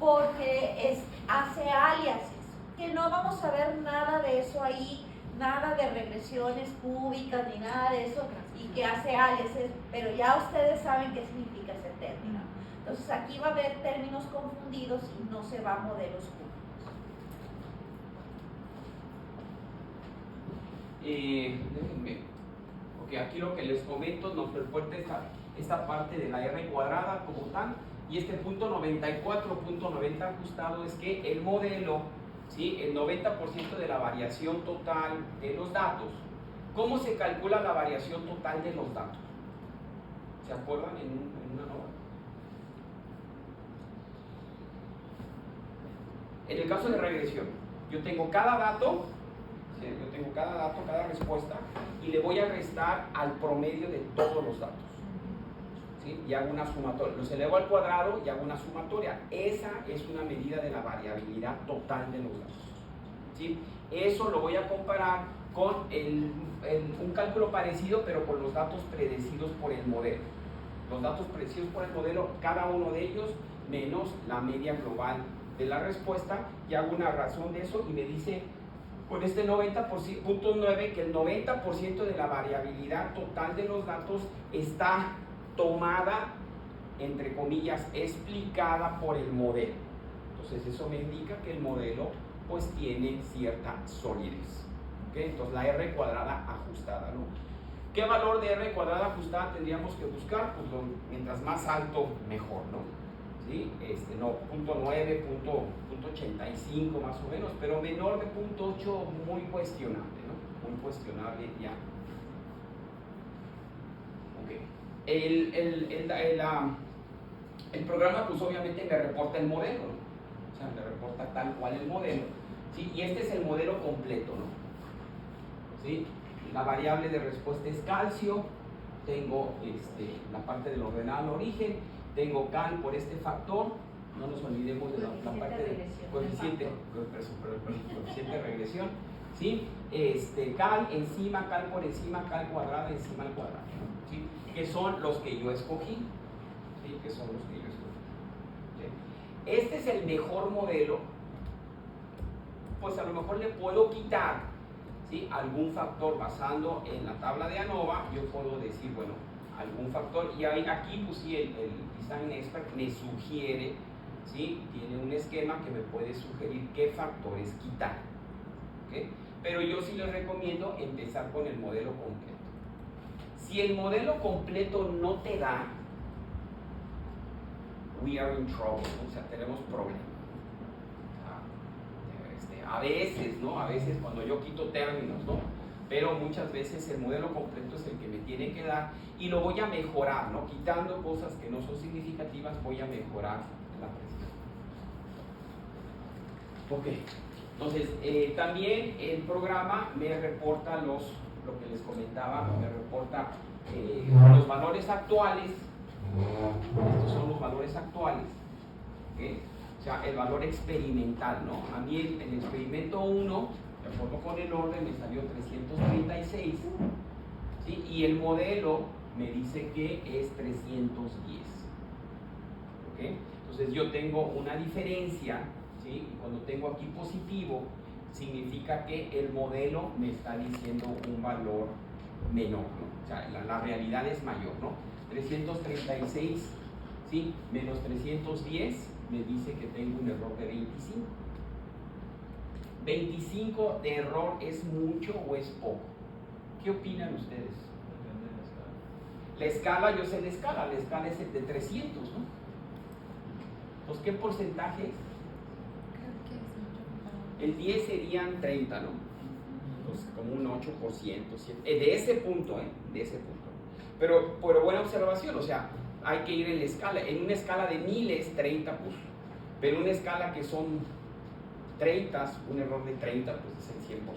porque hace aliases, que no vamos a ver nada de eso ahí, nada de regresiones cúbicas ni nada de eso, y que hace aliases, pero ya ustedes saben qué significa ese término. Entonces aquí va a haber términos confundidos y no se va a modelos cúbicos. Déjenme, porque aquí lo que les comento nos reporta esta parte de la R cuadrada como tal, y este punto 94.90 ajustado es que el modelo, ¿sí? El 90% de la variación total de los datos. ¿Cómo se calcula la variación total de los datos? ¿Se acuerdan en una nova? En el caso de regresión, yo tengo cada dato, cada respuesta, y le voy a restar al promedio de todos los datos, ¿sí? Y hago una sumatoria, los elevo al cuadrado y hago una sumatoria. Esa es una medida de la variabilidad total de los datos, ¿sí? Eso lo voy a comparar con un cálculo parecido, pero con los datos predecidos por el modelo. Los datos predecidos por el modelo, cada uno de ellos menos la media global de la respuesta, y hago una razón de eso y me dice con este 90.9 que el 90% de la variabilidad total de los datos está tomada, entre comillas, explicada por el modelo. Entonces eso me indica que el modelo pues tiene cierta solidez. ¿Okay? Entonces la R cuadrada ajustada, ¿no? ¿Qué valor de R cuadrada ajustada tendríamos que buscar? Pues mientras más alto, mejor, ¿no? ¿Sí? No, 0.9, 0.85 más o menos, pero menor de 0.8 muy cuestionable, ¿no? Muy cuestionable ya. Ok. El programa pues obviamente me reporta el modelo, ¿no? O sea, me reporta tal cual el modelo, ¿sí? Y este es el modelo completo, ¿no? ¿Sí? La variable de respuesta es calcio, tengo la parte del ordenado al origen, tengo cal por este factor, no nos olvidemos de la parte de coeficiente de regresión, ¿sí? Cal encima, cal por encima, cal cuadrada encima al cuadrado, ¿sí? Que son los que yo escogí, ¿sí? Que son los que yo escogí, ¿sí? Este es el mejor modelo, pues a lo mejor le puedo quitar, ¿sí? Algún factor basando en la tabla de ANOVA. Yo puedo decir, bueno, algún factor, y aquí pues sí, el Design Expert me sugiere, ¿sí? Tiene un esquema que me puede sugerir qué factores quitar, ¿okay? Pero yo sí les recomiendo empezar con el modelo completo. Si el modelo completo no te da, we are in trouble, o sea, tenemos problemas. A veces, ¿no? A veces cuando yo quito términos, ¿no? Pero muchas veces el modelo completo es el que me tiene que dar y lo voy a mejorar, ¿no? Quitando cosas que no son significativas, voy a mejorar la precisión. Ok, entonces también el programa me reporta lo que les comentaba, me reporta los valores actuales. Estos son los valores actuales, ¿okay? O sea, el valor experimental, ¿no? A mí el experimento 1, de acuerdo con el orden, me salió 336, ¿sí? Y el modelo me dice que es 310, ¿ok? Entonces yo tengo una diferencia, ¿sí? Y cuando tengo aquí positivo, significa que el modelo me está diciendo un valor menor, ¿no? O sea, la realidad es mayor, ¿no? 336, ¿sí? Menos 310 me dice que tengo un error de 25. 25 de error, ¿es mucho o es poco? ¿Qué opinan ustedes? La escala, yo sé la escala es el de 300, ¿no? Entonces, ¿qué porcentaje es? El 10 serían 30, ¿no? Entonces, como un 8%, de ese punto, de ese punto. Pero buena observación, o sea, hay que ir en la escala. En una escala de miles, 30, pues. Pero una escala que son 30, un error de 30, pues es el 100%, ¿no?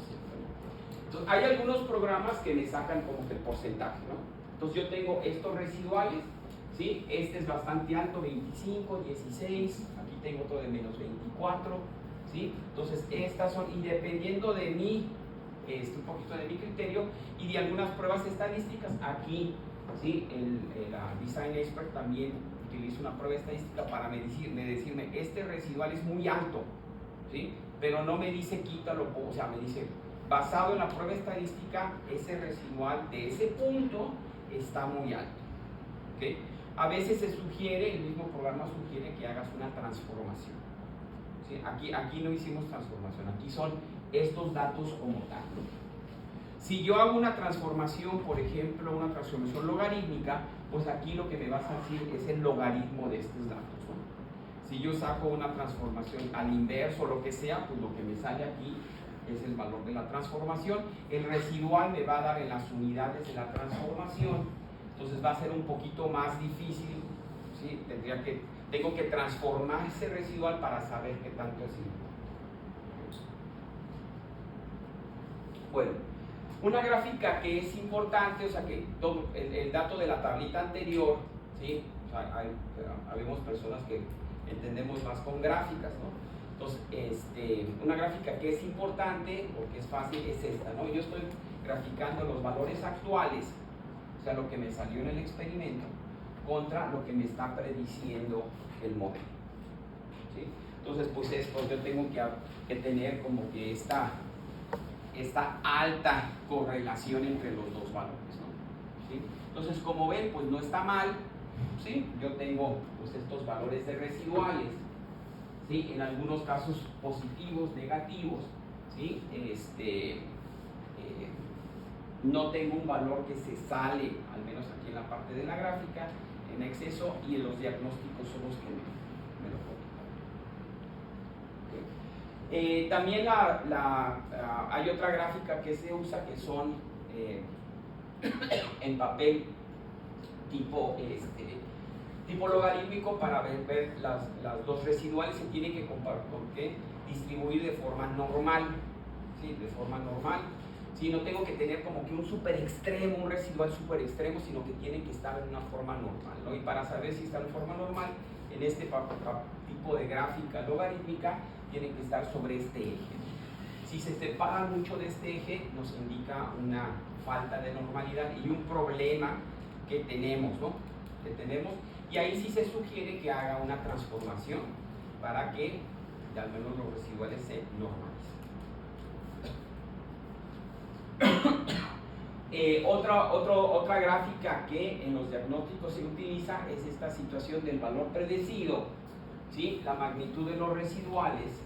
Entonces, hay algunos programas que me sacan como que el porcentaje, ¿no? Entonces, yo tengo estos residuales, ¿sí? Este es bastante alto, 25, 16, aquí tengo otro de menos 24, ¿sí? Entonces, estas son, y dependiendo de mí, un poquito de mi criterio y de algunas pruebas estadísticas, aquí, ¿sí? El Design Expert también utiliza una prueba estadística para decirme, este residual es muy alto, ¿sí? Pero no me dice quítalo, o sea, me dice, basado en la prueba estadística, ese residual de ese punto está muy alto, ¿okay? A veces se sugiere, el mismo programa sugiere que hagas una transformación, ¿sí? Aquí no hicimos transformación, aquí son estos datos como tal, ¿no? Si yo hago una transformación, por ejemplo, una transformación logarítmica, pues aquí lo que me vas a decir es el logaritmo de estos datos, ¿no? Si yo saco una transformación al inverso, lo que sea, pues lo que me sale aquí es el valor de la transformación. El residual me va a dar en las unidades de la transformación, entonces va a ser un poquito más difícil, ¿sí? Tengo que transformar ese residual para saber qué tanto es importante. Bueno, una gráfica que es importante, o sea que todo el dato de la tablita anterior, ¿sí? O sea, habemos personas que entendemos más con gráficas, ¿no? Entonces, una gráfica que es importante, porque es fácil, es esta, ¿no? Yo estoy graficando los valores actuales, o sea, lo que me salió en el experimento, contra lo que me está prediciendo el modelo, ¿sí? Entonces, pues esto yo tengo que tener como que esta alta correlación entre los dos valores, ¿no? ¿Sí? Entonces, como ven, pues no está mal, ¿sí? Yo tengo pues estos valores de residuales, ¿sí? En algunos casos positivos, negativos, ¿sí? No tengo un valor que se sale, al menos aquí en la parte de la gráfica, en exceso, y en los diagnósticos son los que me lo ponen. También hay otra gráfica que se usa que son en papel tipo logarítmico para ver los residuales se tienen que distribuir de forma normal, ¿sí? De forma normal. ¿Sí? No tengo que tener como que un super extremo, un residual super extremo, sino que tienen que estar en una forma normal, ¿no? Y para saber si está en forma normal, en este tipo de gráfica logarítmica, tienen que estar sobre este eje. Si se separa mucho de este eje, nos indica una falta de normalidad y un problema que tenemos, ¿no? Y ahí sí se sugiere que haga una transformación para que al menos los residuales se normalicen. Otra gráfica que en los diagnósticos se utiliza es esta situación del valor predecido, ¿sí? La magnitud de los residuales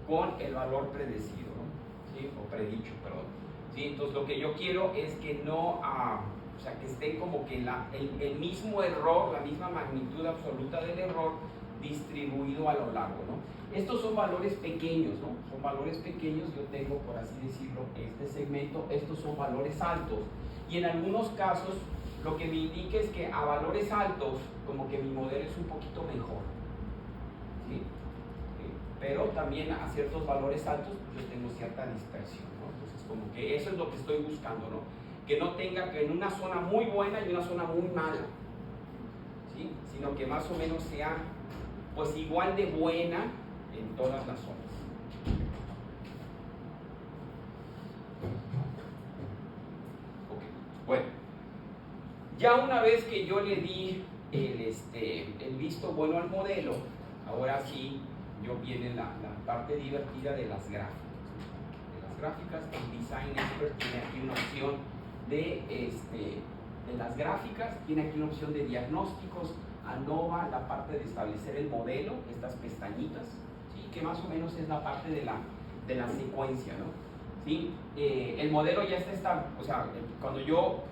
con el valor predecido, ¿no? ¿Sí? O predicho, perdón. ¿Sí? Entonces lo que yo quiero es que no O sea, que esté como que el mismo error, la misma magnitud absoluta del error distribuido a lo largo, ¿no? Estos son valores pequeños, ¿no? Son valores pequeños, yo tengo, por así decirlo, este segmento, estos son valores altos. Y en algunos casos, lo que me indica es que a valores altos, como que mi modelo es un poquito mejor, ¿sí? Pero también a ciertos valores altos, pues yo tengo cierta dispersión, ¿no? Entonces, como que eso es lo que estoy buscando, ¿no? Que no tenga que en una zona muy buena y una zona muy mala, ¿sí? Sino que más o menos sea pues igual de buena en todas las zonas. Okay. Bueno, ya una vez que yo le di el visto bueno al modelo, ahora sí yo viene la parte divertida de las gráficas. De las gráficas, el Design Expert tiene aquí una opción de las gráficas, tiene aquí una opción de diagnósticos, ANOVA, la parte de establecer el modelo, estas pestañitas, ¿sí? Que más o menos es la parte de la secuencia, ¿no? ¿Sí? El modelo ya está, o sea, cuando yo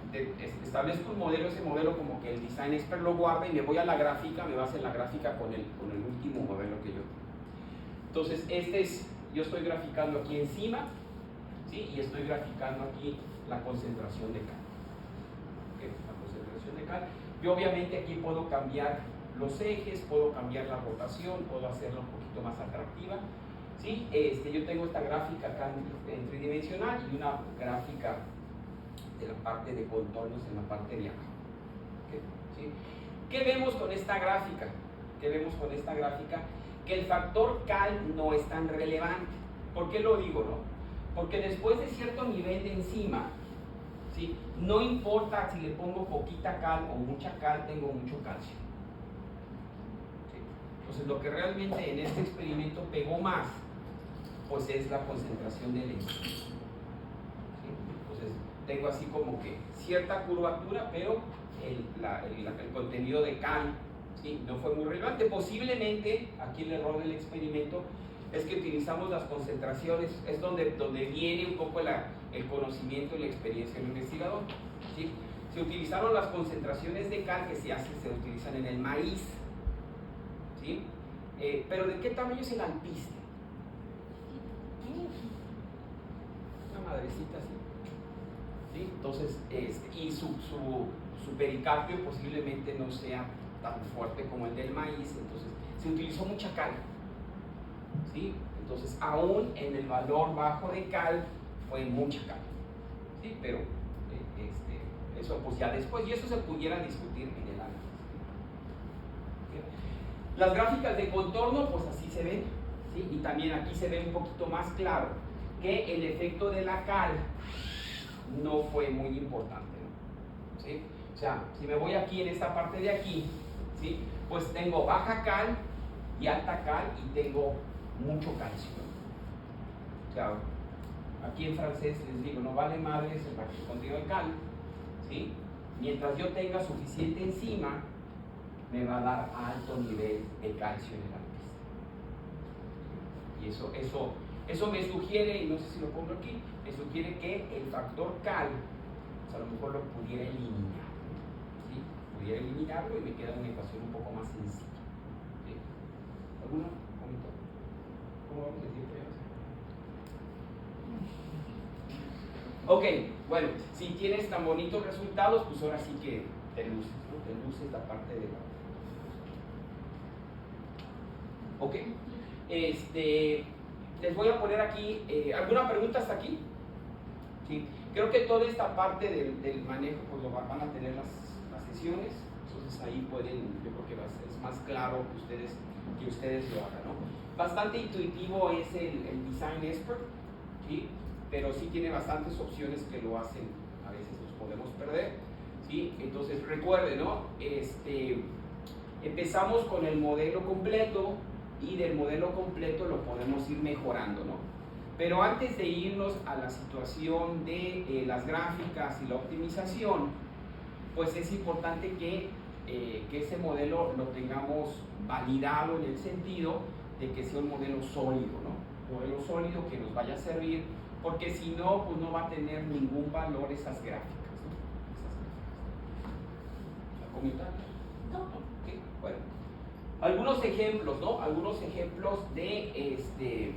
establezco un modelo, ese modelo como que el Design Expert lo guarda y me voy a la gráfica, me va a hacer la gráfica con el último modelo que yo tengo. Entonces, yo estoy graficando aquí encima, ¿sí? Y estoy graficando aquí la concentración de cal. ¿Okay? La concentración de cal. Yo obviamente aquí puedo cambiar los ejes, puedo cambiar la rotación, puedo hacerla un poquito más atractiva, ¿sí? Yo tengo esta gráfica acá en tridimensional y una gráfica de la parte de contornos en la parte de acá. ¿Okay? ¿Sí? ¿Qué vemos con esta gráfica? ¿Qué vemos con esta gráfica? Que el factor cal no es tan relevante. ¿Por qué lo digo, no? Porque después de cierto nivel de enzima, ¿sí? No importa si le pongo poquita cal o mucha cal, tengo mucho calcio. ¿Sí? Entonces lo que realmente en este experimento pegó más, pues es la concentración del enzima. ¿Sí? Entonces tengo así como que cierta curvatura, pero el contenido de cal, ¿sí? No fue muy relevante. Posiblemente aquí el error del experimento es que utilizamos las concentraciones, es donde viene un poco el conocimiento y la experiencia del investigador, ¿sí? Se utilizaron las concentraciones de cal que se utilizan en el maíz, ¿sí? Pero ¿de qué tamaño es el alpiste? Una madrecita así, ¿sí? Entonces, y su pericarpio posiblemente no sea tan fuerte como el del maíz, entonces se utilizó mucha cal, ¿sí? Entonces, aún en el valor bajo de cal, fue mucha cal, ¿sí? Pero eso pues ya después, y eso se pudiera discutir en el análisis, ¿sí? Las gráficas de contorno, pues así se ven, ¿sí? Y también aquí se ve un poquito más claro que el efecto de la cal no fue muy importante, ¿no? ¿Sí? O sea, si me voy aquí en esta parte de aquí, ¿sí? Pues tengo baja cal y alta cal y tengo mucho calcio. O sea, aquí en francés les digo, no vale madres el contenido de cal, ¿sí? Mientras yo tenga suficiente enzima, me va a dar alto nivel de calcio en el alpiste. Y eso me sugiere, y no sé si lo pongo aquí, me sugiere que el factor cal, pues a lo mejor lo pudiera eliminar, ¿sí? Pudiera eliminarlo y me queda una ecuación un poco más sencilla, ¿sí? ¿Alguno? ¿Cómo vamos a decir? Ok, bueno, si tienes tan bonitos resultados, pues ahora sí que te luces, ¿no? Te luces la parte de la... Ok, les voy a poner aquí, ¿alguna pregunta hasta aquí? Sí, creo que toda esta parte del manejo, pues lo van a tener las sesiones, entonces ahí pueden, yo creo que es más claro que ustedes lo hagan, ¿no? Bastante intuitivo es el Design Expert, ¿sí? Pero sí tiene bastantes opciones que lo hacen, a veces los podemos perder, ¿sí? Entonces recuerden, ¿no? Empezamos con el modelo completo y del modelo completo lo podemos ir mejorando, ¿no? Pero antes de irnos a la situación de las gráficas y la optimización, pues es importante que ese modelo lo tengamos validado en el sentido de que sea un modelo sólido, ¿no? Un modelo sólido que nos vaya a servir, porque si no, pues no va a tener ningún valor esas gráficas, ¿no? Esas gráficas. comentarios? No. Ok, bueno. Algunos ejemplos, ¿no? Algunos ejemplos de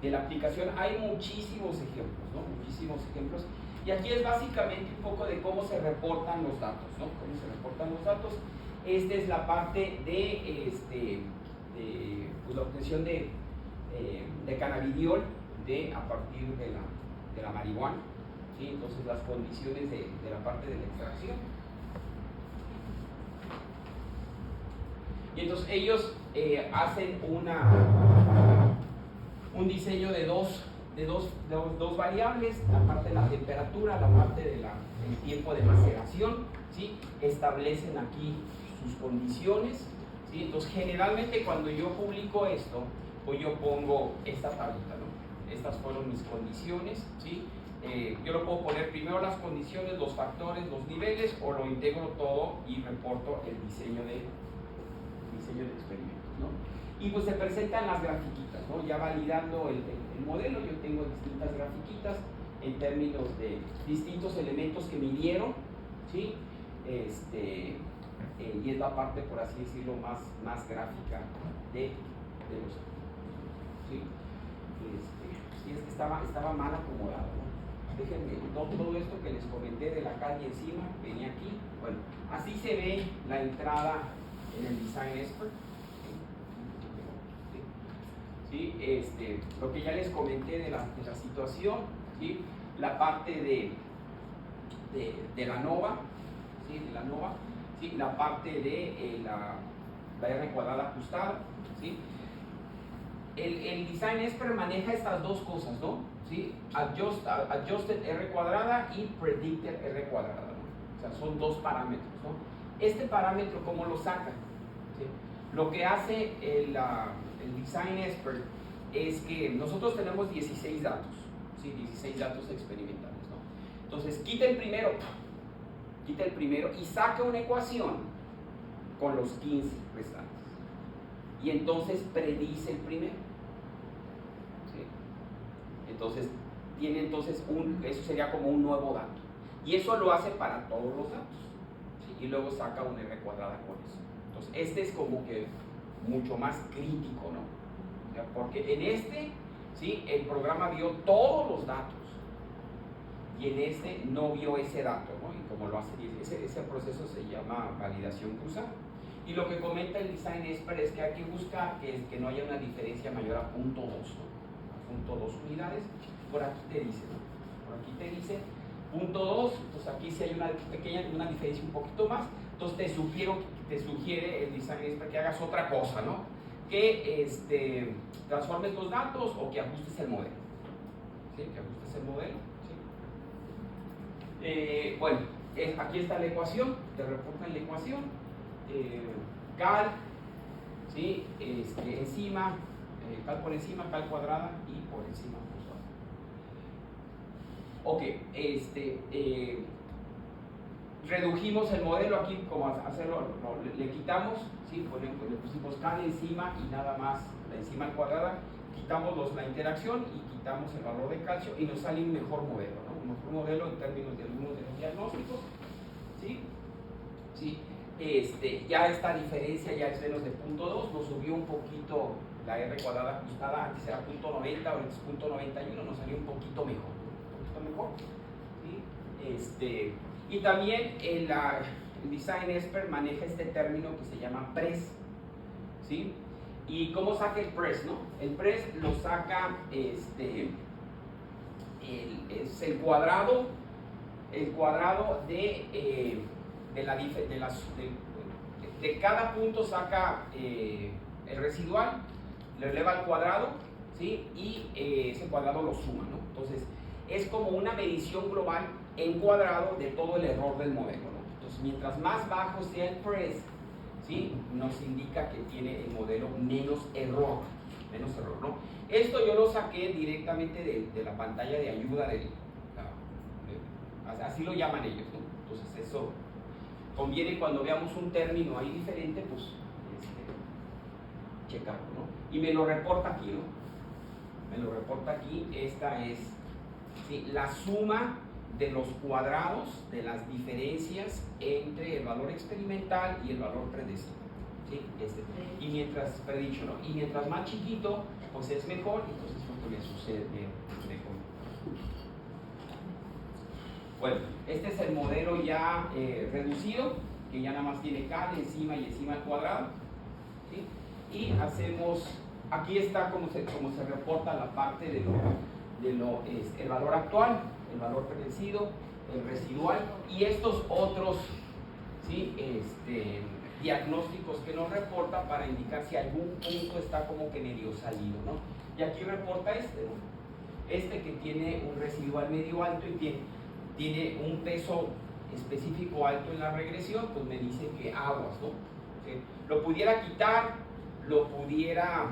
la aplicación. Hay muchísimos ejemplos, ¿no? Muchísimos ejemplos. Y aquí es básicamente un poco de cómo se reportan los datos, ¿no? Cómo se reportan los datos. Esta es la parte de pues, la obtención de cannabidiol a partir de la marihuana, ¿sí? Entonces las condiciones de la parte de la extracción. Y entonces ellos hacen un diseño de dos variables, la parte de la temperatura, la parte del tiempo de maceración, ¿sí? Establecen aquí sus condiciones, ¿sí? Entonces generalmente cuando yo publico esto, pues yo pongo esta tablita, ¿no? Estas fueron mis condiciones, ¿sí? Yo lo puedo poner primero las condiciones, los factores, los niveles, o lo integro todo y reporto el diseño de experimentos, ¿no? Y pues se presentan las grafiquitas, ¿no? Ya validando el modelo, yo tengo distintas grafiquitas en términos de distintos elementos que midieron, ¿sí? Y es la parte, por así decirlo, más gráfica de los, ¿sí? Sí, es que estaba mal acomodado, ¿no? Déjenme, todo esto que les comenté de la calle encima, venía aquí. Bueno, así se ve la entrada en el Design Expert. ¿Sí? Lo que ya les comenté de la situación, ¿sí? La parte de la NOVA, ¿sí? De la NOVA, ¿sí? La parte de la R cuadrada ajustada, ¿sí? El Design Expert maneja estas dos cosas, ¿no? ¿Sí? Adjusted R cuadrada y Predicted R cuadrada, ¿no? O sea, son dos parámetros, ¿no? Este parámetro, ¿cómo lo saca? ¿Sí? Lo que hace el Design Expert es que nosotros tenemos 16 datos, ¿sí? 16 datos experimentales, ¿no? Entonces, quita el primero y saca una ecuación con los 15 restantes. Y entonces predice el primero. ¿Sí? Entonces, tiene eso sería como un nuevo dato. Y eso lo hace para todos los datos. ¿Sí? Y luego saca una R cuadrada con eso. Entonces, este es como que mucho más crítico, ¿no? O sea, porque en ¿sí? El programa vio todos los datos. Y en no vio ese dato, ¿no? Y como lo hace, ese proceso se llama validación cruzada. Y lo que comenta el Design Expert es que hay que buscar que no haya una diferencia mayor a 0.2, ¿no? A 0.2 unidades. Por aquí te dice, ¿no? Por aquí te dice 0.2, entonces aquí sí hay una diferencia un poquito más. Entonces te sugiere el Design Expert que hagas otra cosa, ¿no? Que transformes los datos o que ajustes el modelo. ¿Sí? Que ajustes el modelo. ¿Sí? Bueno, aquí está la ecuación, te reportan la ecuación. Cal, ¿sí? Encima, cal por encima, cal cuadrada y por encima cruzada. Ok, redujimos el modelo aquí, como hacerlo, le quitamos, ¿sí? Le pusimos cal encima y nada más la encima cuadrada, quitamos la interacción y quitamos el valor de calcio y nos sale un mejor modelo, ¿no? Un mejor modelo en términos de algunos de los diagnósticos, ¿sí? ¿Sí? Ya esta diferencia ya es menos de 0.2, nos subió un poquito la R cuadrada ajustada, antes era 0.90, ahora es 0.91, nos salió un poquito mejor, ¿sí? Y también el Design Expert maneja este término que se llama PRES, ¿sí? ¿Y cómo saca el PRES, no? El PRES lo saca, es el cuadrado de cada punto saca el residual, lo eleva al cuadrado, ¿sí? Y ese cuadrado lo suma, ¿no? Entonces, es como una medición global en cuadrado de todo el error del modelo, ¿no? Entonces, mientras más bajo sea el PRES, ¿sí? Nos indica que tiene el modelo menos error, ¿no? Esto yo lo saqué directamente de la pantalla de ayuda así lo llaman ellos, ¿no? Entonces eso conviene cuando veamos un término ahí diferente, pues checarlo, ¿no? Y me lo reporta aquí, ¿no? Me lo reporta aquí, esta es, ¿sí? La suma de los cuadrados de las diferencias entre el valor experimental y el valor predecible. ¿Sí? Y mientras, predicho, ¿no? Y mientras más chiquito, pues es mejor, entonces lo que me sucede mejor. Bueno, este es el modelo ya reducido, que ya nada más tiene cal encima y encima al cuadrado. ¿Sí? Y hacemos, aquí está como se reporta la parte de el valor actual, el valor predecido, el residual y estos otros, ¿sí? Diagnósticos que nos reporta para indicar si algún punto está como que medio salido, ¿no? Y aquí reporta ¿no? Que tiene un residual medio alto y tiene un peso específico alto en la regresión, pues me dice que aguas, ¿no? ¿Sí? Lo pudiera quitar, lo pudiera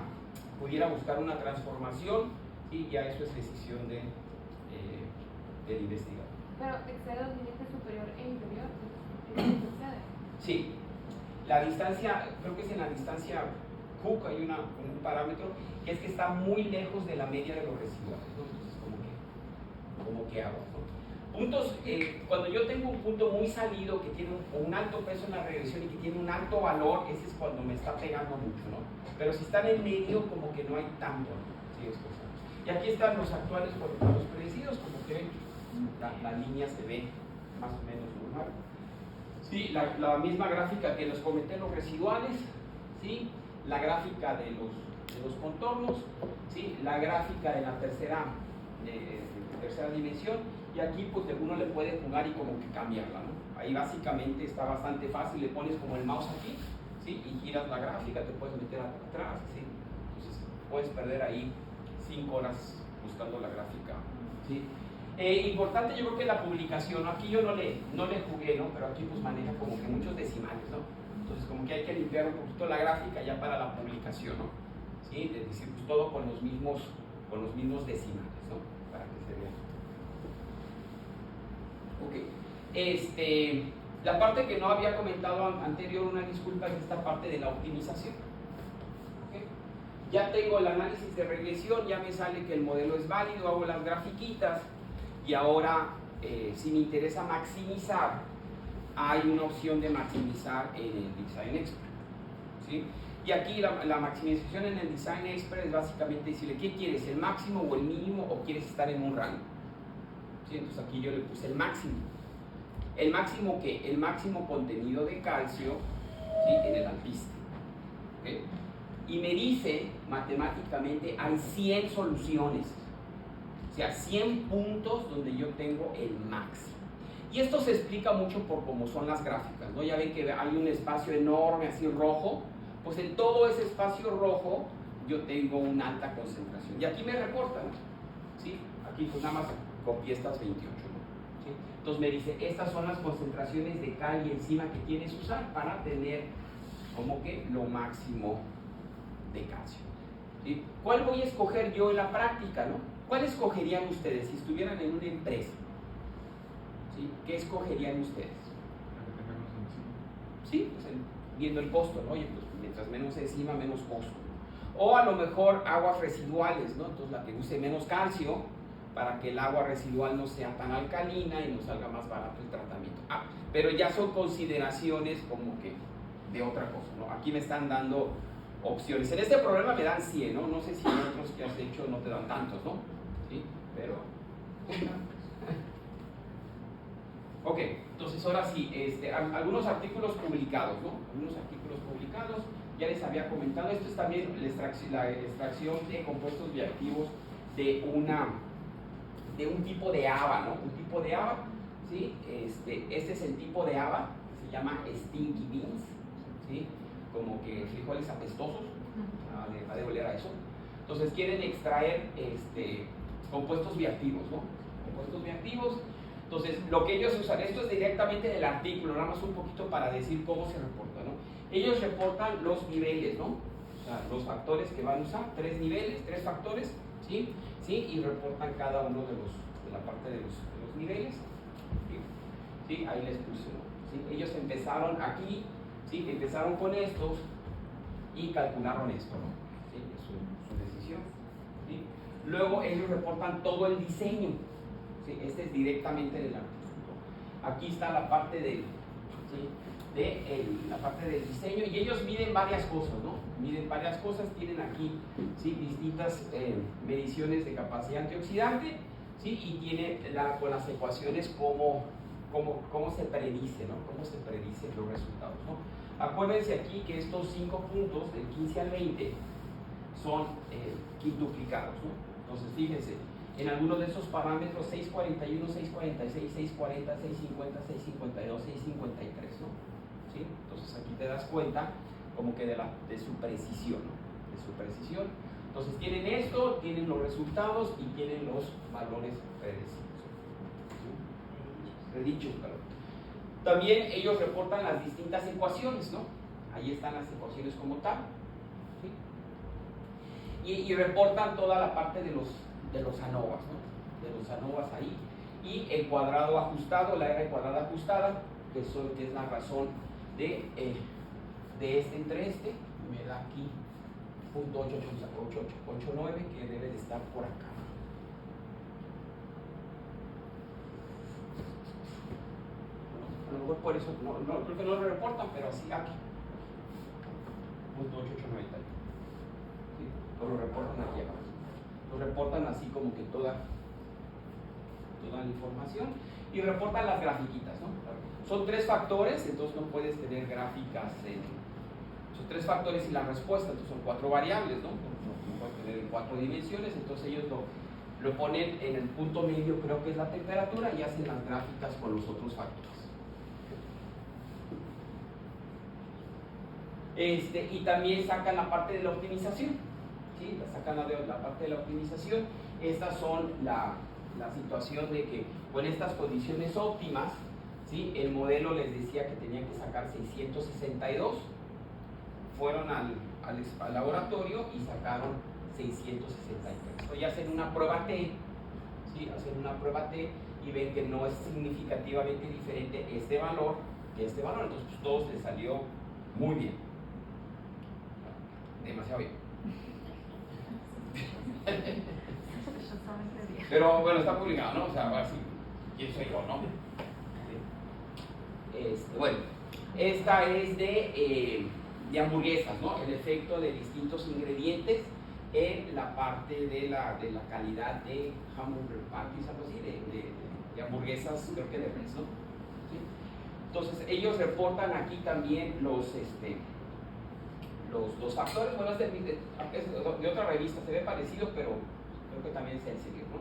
buscar una transformación y ya eso es decisión del investigador. Pero excede los límites superior e inferior, excede. Sí, la distancia, creo que es en la distancia Cook hay un parámetro que es que está muy lejos de la media de los residuales, ¿no? Entonces como que aguas, ¿no? Puntos, cuando yo tengo un punto muy salido que tiene un alto peso en la regresión y que tiene un alto valor, ese es cuando me está pegando mucho, ¿no? Pero si está en el medio, como que no hay tanto, ¿no? Sí, es cosa. Y aquí están los actuales por los predecidos, como que la línea se ve más o menos normal. Sí, la misma gráfica que les comenté, los residuales, ¿sí? La gráfica de los contornos, ¿sí? La gráfica de la tercera dimensión. Y aquí pues uno le puede jugar y como que cambiarla, ¿no? Ahí básicamente está bastante fácil, le pones como el mouse aquí, ¿sí? Y giras la gráfica, te puedes meter atrás, ¿sí? Entonces puedes perder ahí 5 horas buscando la gráfica, ¿sí? Importante yo creo que la publicación, ¿no? Aquí yo no le jugué, ¿no? Pero aquí pues maneja como que muchos decimales, ¿no? Entonces como que hay que limpiar un poquito la gráfica ya para la publicación, ¿no? ¿Sí? Es decir, pues todo con los mismos decimales, ¿no? Para que se vea. Ok, la parte que no había comentado anterior, una disculpa, es esta parte de la optimización. ¿Okay? Ya tengo el análisis de regresión, ya me sale que el modelo es válido, hago las grafiquitas y ahora si me interesa maximizar, hay una opción de maximizar en el Design Expert, ¿sí? Y aquí la maximización en el Design Expert es básicamente decirle ¿qué quieres? ¿El máximo o el mínimo o quieres estar en un rango? ¿Sí? Entonces aquí yo le puse el máximo. ¿El máximo qué? El máximo contenido de calcio, ¿sí? En el alpiste. ¿Okay? Y me dice matemáticamente hay 100 soluciones, o sea 100 puntos donde yo tengo el máximo. Y esto se explica mucho por cómo son las gráficas, ¿no? Ya ven que hay un espacio enorme así rojo, pues en todo ese espacio rojo yo tengo una alta concentración. Y aquí me reportan, ¿sí? Aquí pues nada más copié estas 28, ¿no? ¿Sí? Entonces me dice, estas son las concentraciones de cal y enzima que tienes que usar para tener como que lo máximo de calcio. ¿Sí? ¿Cuál voy a escoger yo en la práctica, no? ¿Cuál escogerían ustedes si estuvieran en una empresa? ¿Sí? ¿Qué escogerían ustedes? Sí, pues viendo el costo, ¿no? Oye, pues mientras menos enzima, menos costo. O a lo mejor aguas residuales, ¿no? Entonces la que use menos calcio para que el agua residual no sea tan alcalina y nos salga más barato el tratamiento. Pero ya son consideraciones como que de otra cosa, ¿no? Aquí me están dando opciones. En este programa me dan 100, ¿no? No sé si en otros que has hecho no te dan tantos, ¿no? Sí, pero... Ok, entonces ahora sí, algunos artículos publicados, ¿no? Algunos artículos publicados, ya les había comentado, esto es también la extracción de compuestos bioactivos de un tipo de haba, ¿no? Un tipo de haba, ¿sí? Este es el tipo de haba, que se llama stinky beans, ¿sí? Como que frijoles apestosos, ha de oler a eso. Entonces quieren extraer compuestos bioactivos, ¿no? Compuestos bioactivos. Entonces, lo que ellos usan, esto es directamente del artículo, nada más un poquito para decir cómo se reporta, ¿no? Ellos reportan los niveles, ¿no? O sea, los factores que van a usar, 3 niveles, 3 factores, ¿sí? ¿Sí? Y reportan cada uno de la parte de los niveles, ¿sí? ¿Sí? Ahí les puse, ¿no? ¿Sí? Ellos empezaron aquí, ¿sí? Empezaron con estos y calcularon esto, ¿no? ¿Sí? Es su decisión, ¿sí? Luego ellos reportan todo el diseño. ¿sí? Este es directamente del artículo. Aquí está la parte del, ¿sí? La parte del diseño, y ellos miden varias cosas, ¿no? Miden varias cosas, tienen aquí, ¿sí? Distintas mediciones de capacidad antioxidante, ¿sí? Y tiene con las ecuaciones cómo se predice, ¿no? Cómo se predicen los resultados, ¿no? Acuérdense aquí que estos 5 puntos, del 15 al 20, son quintuplicados, ¿no? Entonces, fíjense, en algunos de esos parámetros, 641, 646, 640, 650, 652, 653, ¿no? ¿Sí? Entonces, aquí te das cuenta como que de su precisión, ¿no? De su precisión. Entonces, tienen esto, tienen los resultados y tienen los valores predecidos, ¿sí? Predichos, perdón. También ellos reportan las distintas ecuaciones, ¿no? Ahí están las ecuaciones como tal, ¿sí? Y reportan toda la parte de los ANOVAs, ¿no? De los ANOVAs ahí. Y el cuadrado ajustado, la R cuadrada ajustada, que es la razón de este entre este, me da aquí .8889, que debe de estar por acá. A lo mejor por eso, creo que no lo reportan, pero así aquí. .8890. ¿Sí? Lo reportan aquí abajo. Lo reportan así como que toda la información, y reportan las grafiquitas, ¿no? Son 3 factores, entonces no puedes tener gráficas son 3 factores y la respuesta, entonces son 4 variables, ¿no? No puedes tener en 4 dimensiones, entonces ellos lo ponen en el punto medio, creo que es la temperatura, y hacen las gráficas con los otros factores. Y también sacan la parte de la optimización, ¿sí? Sacan la parte de la optimización. Estas son la situación de que con estas condiciones óptimas, ¿sí? El modelo les decía que tenían que sacar 662, fueron al laboratorio y sacaron 663. Entonces ya hacen una prueba T, ¿sí? Hacen una prueba T y ven que no es significativamente diferente este valor que este valor, entonces pues, todo les salió muy bien, demasiado bien. Pero bueno, está publicado, ¿no? O sea, a ver si quién soy yo, ¿no? Bueno, esta es de hamburguesas, ¿no? El efecto de distintos ingredientes en la parte de la calidad de hamburger patties, algo así, de hamburguesas, creo que de res, ¿no? ¿Sí? Entonces, ellos reportan aquí también los factores. Bueno, es de otra revista, se ve parecido, pero creo que también es Elsevier, ¿no?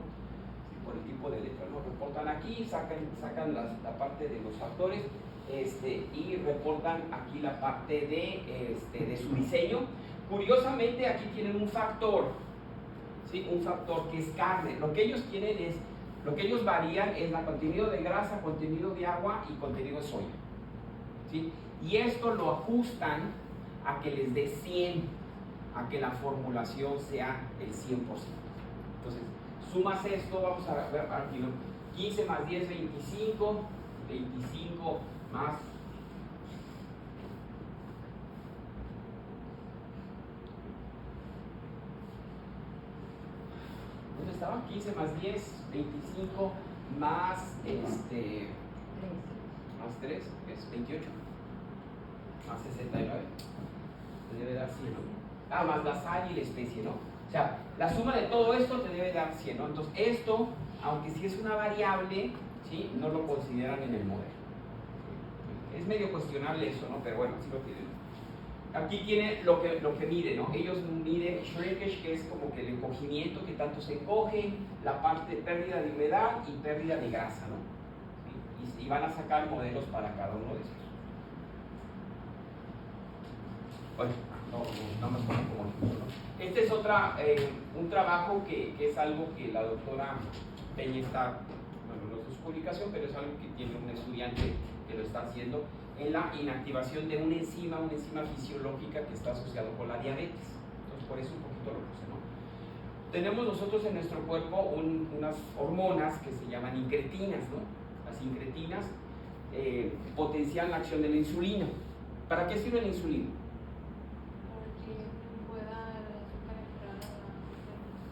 Por el tipo de letra, ¿no? Reportan aquí, sacan la parte de los factores, y reportan aquí la parte de su diseño. Curiosamente, aquí tienen un factor, ¿sí? Un factor que es carne. Lo que ellos varían es el contenido de grasa, contenido de agua y contenido de soya, ¿sí? Y esto lo ajustan a que les dé 100, a que la formulación sea el 100%. Entonces, sumas esto, vamos a ver aquí, ¿no? 15 más 10, 25, 25 más ¿dónde estaba? 15 más 10, 25 más más 3, que es 28, más 69, te debe dar 100, ¿no? Ah, más la sal y la especie, ¿no? O sea, la suma de todo esto te debe dar 100, ¿no? Entonces, esto, aunque sí es una variable, ¿sí? No lo consideran en el modelo. Es medio cuestionable eso, ¿no? Pero bueno, sí lo tienen. Aquí tiene lo que mide, ¿no? Ellos miden shrinkage, que es como que el encogimiento, que tanto se encoge, la parte de pérdida de humedad y pérdida de grasa, ¿no? ¿Sí? Y van a sacar modelos para cada uno de esos. Bueno, no más como ejemplo, ¿no? Este es un trabajo que es algo que la doctora Peña está, bueno, no es su publicación, pero es algo que tiene un estudiante que lo está haciendo en la inactivación de una enzima fisiológica que está asociado con la diabetes. Entonces, por eso un poquito lo puse, ¿no? Tenemos nosotros en nuestro cuerpo unas hormonas que se llaman incretinas, ¿no? Las incretinas potencian la acción de la insulina. ¿Para qué sirve la insulina?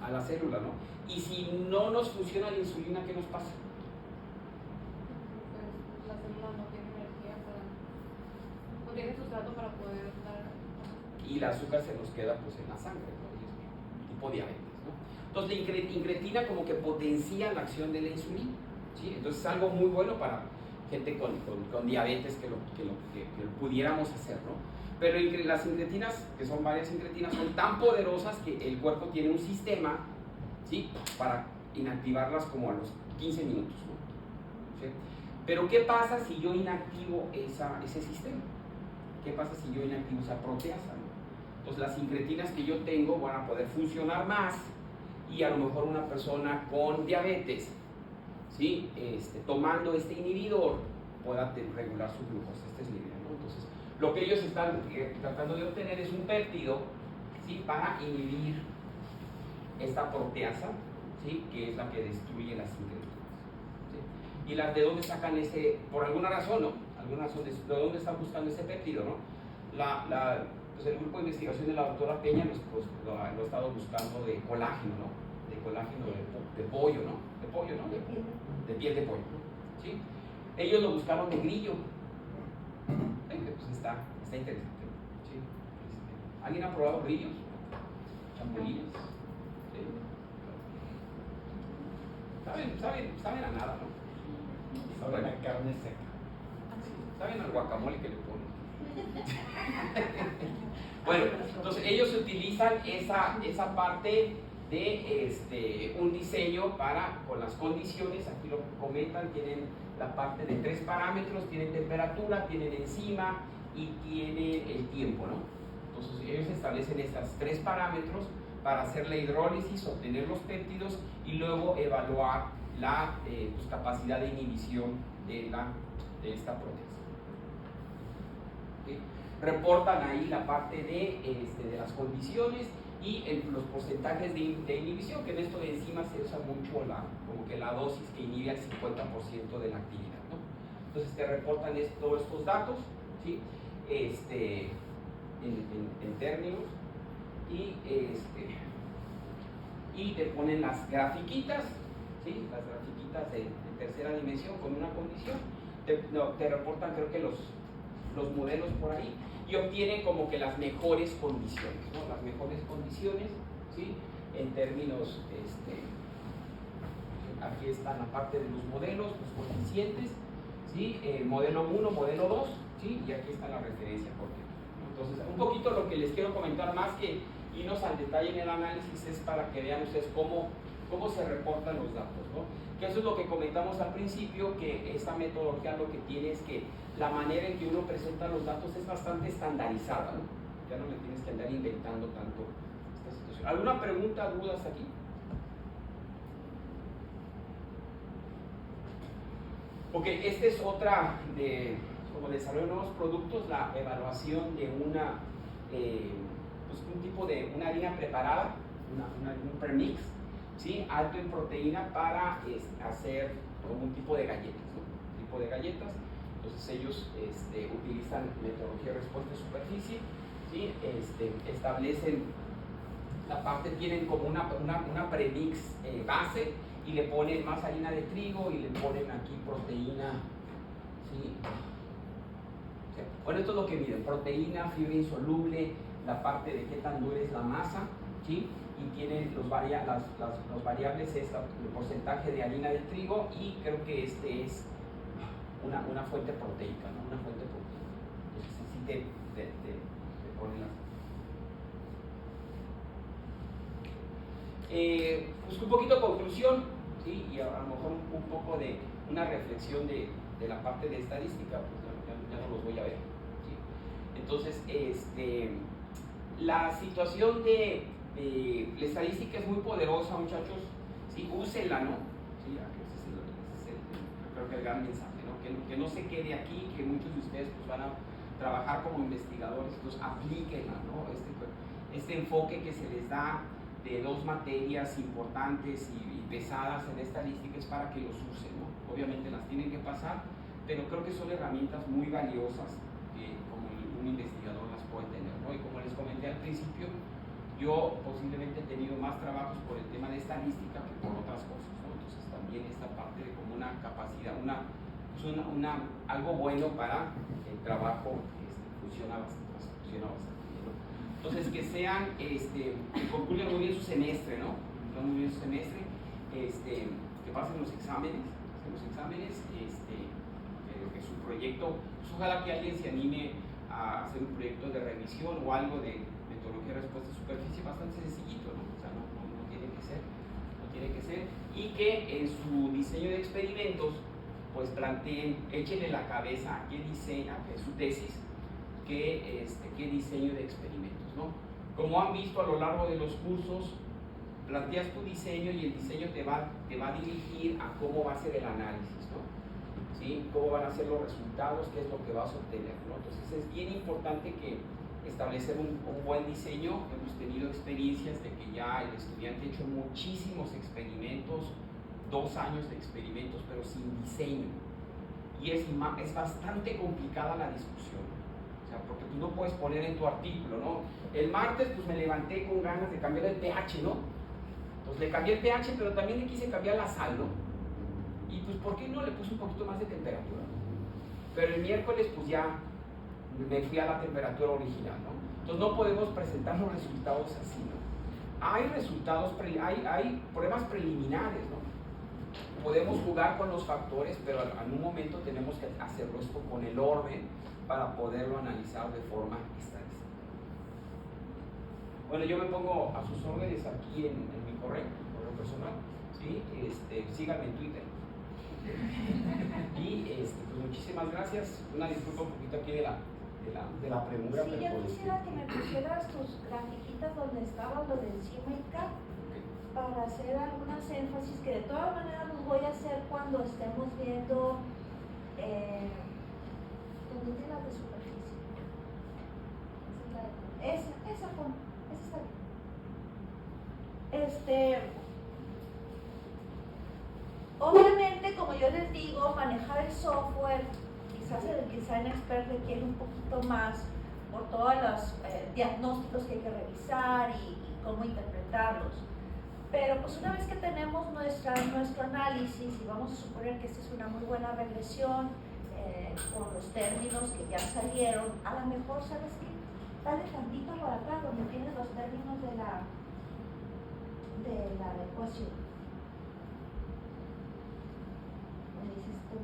a la célula, ¿no? Y si no nos funciona la insulina, ¿qué nos pasa? Pues la célula no tiene energía no tiene sustrato para poder dar. Y el azúcar se nos queda pues en la sangre, ¿no? Y es tipo diabetes, ¿no? Entonces la incretina como que potencia la acción de la insulina, ¿sí? Entonces es algo muy bueno para gente con diabetes que lo pudiéramos hacer, ¿no? Pero las incretinas, que son varias incretinas, son tan poderosas que el cuerpo tiene un sistema, ¿sí? Para inactivarlas como a los 15 minutos, ¿no? ¿Sí? Pero ¿qué pasa si yo inactivo ese sistema? ¿Qué pasa si yo inactivo esa proteasa, ¿no? Entonces las incretinas que yo tengo van a poder funcionar más y a lo mejor una persona con diabetes, ¿sí? Tomando este inhibidor pueda regular su glucosa. Este es la idea, ¿no? Entonces lo que ellos están tratando de obtener es un péptido, ¿sí? Para inhibir esta proteasa, ¿sí? Que es la que destruye las incretinas, ¿sí? Y las de dónde sacan ese, por alguna razón, ¿no? Alguna razón de dónde están buscando ese péptido, ¿no? Pues el grupo de investigación de la doctora Peña lo ha estado buscando de colágeno, ¿no? De colágeno de pollo, ¿no? De pollo, ¿no? De piel de pollo, ¿no? ¿Sí? Ellos lo buscaron de grillo. Pues está interesante, ¿sí? ¿Alguien ha probado grillos? Champulines. ¿Sí? Saben a nada, ¿no? Saben a carne seca. Saben al guacamole que le ponen. Bueno, entonces ellos utilizan esa parte de un diseño con las condiciones, aquí lo comentan, tienen la parte de 3 parámetros, tienen temperatura, tienen enzima y tienen el tiempo, ¿no? Entonces ellos establecen estos 3 parámetros para hacer la hidrólisis, obtener los péptidos y luego evaluar la capacidad de inhibición de esta proteasa. ¿Sí? Reportan ahí la parte de las condiciones y los porcentajes de inhibición, que en esto de enzimas se usa mucho como que la dosis que inhibe al 50% de la actividad, ¿no? Entonces te reportan todos estos datos, ¿sí? En términos y te ponen las grafiquitas, ¿sí? Las grafiquitas de tercera dimensión con una condición, te reportan creo que los modelos por ahí y obtienen como que las mejores condiciones, ¿no? Las mejores condiciones, ¿sí? En términos, aquí están la parte de los modelos, los coeficientes, ¿sí? Modelo 1, modelo 2, ¿sí? Y aquí está la referencia por ejemplo. Entonces, un poquito lo que les quiero comentar más que irnos al detalle en el análisis es para que vean ustedes cómo se reportan los datos, ¿no? Que eso es lo que comentamos al principio, que esta metodología lo que tiene es que la manera en que uno presenta los datos es bastante estandarizada, ¿no? Ya no le tienes que andar inventando tanto esta situación. ¿Alguna pregunta, dudas aquí? Ok, esta es otra como desarrollo de nuevos productos, la evaluación de un tipo de una harina preparada, un premix, ¿sí? Alto en proteína para hacer como un tipo de galletas, ¿no? Un tipo de galletas. Entonces ellos utilizan metodología de respuesta de superficie, ¿sí? Establecen la parte, tienen como una premix base y le ponen más harina de trigo y le ponen aquí proteína, ¿sí? Bueno, esto es lo que miden: proteína, fibra insoluble, la parte de qué tan dura es la masa, ¿sí? Y tienen los variables, el porcentaje de harina de trigo y creo que es una fuente proteica, ¿no? Una fuente proteica. Entonces sí te ponen las... pues un poquito de conclusión, ¿sí? Y a lo mejor un poco de una reflexión de la parte de estadística, pues ya no los voy a ver, ¿sí? Entonces, la situación de la estadística es muy poderosa, muchachos, ¿sí? Úsenla, ¿no? Sí, ese es creo que el gran mensaje, ¿no? Que no se quede aquí, que muchos de ustedes pues, van a trabajar como investigadores, entonces aplíquenla, ¿no? Este enfoque que se les da de 2 materias importantes y pesadas en estadística es para que los usen, ¿no? Obviamente las tienen que pasar, pero creo que son herramientas muy valiosas que como un investigador las puede tener, ¿no? Y como les comenté al principio, yo posiblemente he tenido más trabajos por el tema de estadística que por otras cosas, ¿no? Entonces también esta parte de como una capacidad, algo bueno para el trabajo funciona bastante bien, ¿no? Entonces que sean, que concluyan muy bien su semestre, ¿no? Muy bien su semestre, que pasen los exámenes, que su proyecto, pues ojalá que alguien se anime a hacer un proyecto de revisión o algo de metodología de respuesta de superficie bastante sencillito, ¿no? O sea, no tiene que ser, y que en su diseño de experimentos, pues planteen, échenle la cabeza a qué diseño, a su tesis, qué diseño de experimentos, ¿no? Como han visto a lo largo de los cursos, planteas tu diseño y el diseño te va a dirigir a cómo va a ser el análisis, ¿no? ¿Sí? Cómo van a ser los resultados, qué es lo que vas a obtener, ¿no? Entonces es bien importante que establecer un buen diseño. Hemos tenido experiencias de que ya el estudiante ha hecho muchísimos experimentos, 2 años de experimentos, pero sin diseño. Y es bastante complicada la discusión. O sea, porque tú no puedes poner en tu artículo, ¿no? El martes pues me levanté con ganas de cambiar el pH, ¿no? Entonces le cambié el pH, pero también le quise cambiar la sal, ¿no? Y pues, ¿por qué no le puse un poquito más de temperatura? Pero el miércoles pues ya me fui a la temperatura original, ¿no? Entonces no podemos presentar los resultados así, ¿no? Hay resultados, hay pruebas preliminares, ¿no? Podemos jugar con los factores, pero en un momento tenemos que hacerlo esto con el orden para poderlo analizar de forma estadística. Bueno, yo me pongo a sus órdenes aquí en mi correo personal, ¿sí? Síganme en Twitter. Y pues muchísimas gracias. Una disculpa un poquito aquí de la premura. Sí, pero yo pues, quisiera que me pusieras tus grafiquitas donde estaba lo de encima y acá, para hacer algunas énfasis que de todas maneras los voy a hacer cuando estemos viendo donde tiene las de superficie. Esa está bien. Obviamente, como yo les digo, manejar el software, quizás el design expert requiere un poquito más por todos los diagnósticos que hay que revisar y cómo interpretarlos. Pero pues una vez que tenemos nuestro análisis y vamos a suponer que esta es una muy buena regresión con los términos que ya salieron, a lo mejor, ¿sabes qué? Dale tantito para acá donde tienes los términos de la ecuación. ¿Me dices tú,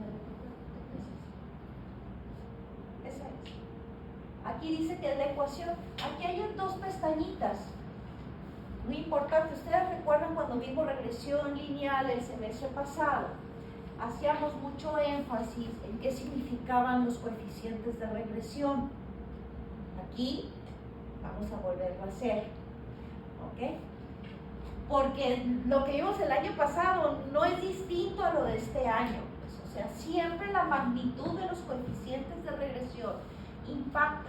esa es. Aquí dice que es la ecuación. Aquí hay 2 pestañitas. Muy importante. Ustedes recuerdan cuando vimos regresión lineal el semestre pasado, hacíamos mucho énfasis en qué significaban los coeficientes de regresión. Aquí vamos a volverlo a hacer, ¿ok? Porque lo que vimos el año pasado no es distinto a lo de este año, pues, o sea, siempre la magnitud de los coeficientes de regresión impacta.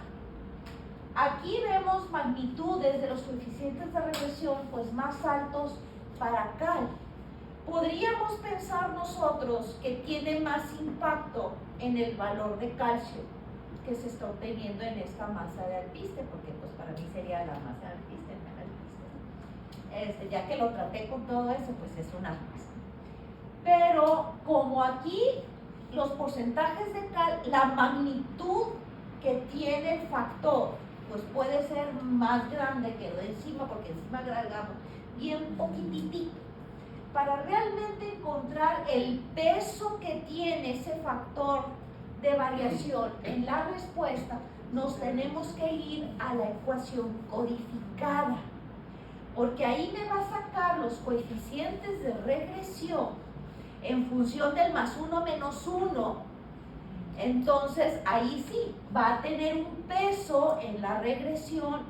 Aquí vemos magnitudes de los coeficientes de regresión pues más altos para cal. Podríamos pensar nosotros que tiene más impacto en el valor de calcio que se está obteniendo en esta masa de alpiste, porque pues para mí sería la masa de alpiste, ya que lo traté con todo eso, pues es una masa. Pero como aquí los porcentajes de cal, la magnitud que tiene el factor, pues puede ser más grande que lo de encima, porque encima agregamos bien poquitito. Para realmente encontrar el peso que tiene ese factor de variación en la respuesta, nos tenemos que ir a la ecuación codificada, porque ahí me va a sacar los coeficientes de regresión en función del +1 - 1. Entonces ahí sí va a tener un peso en la regresión,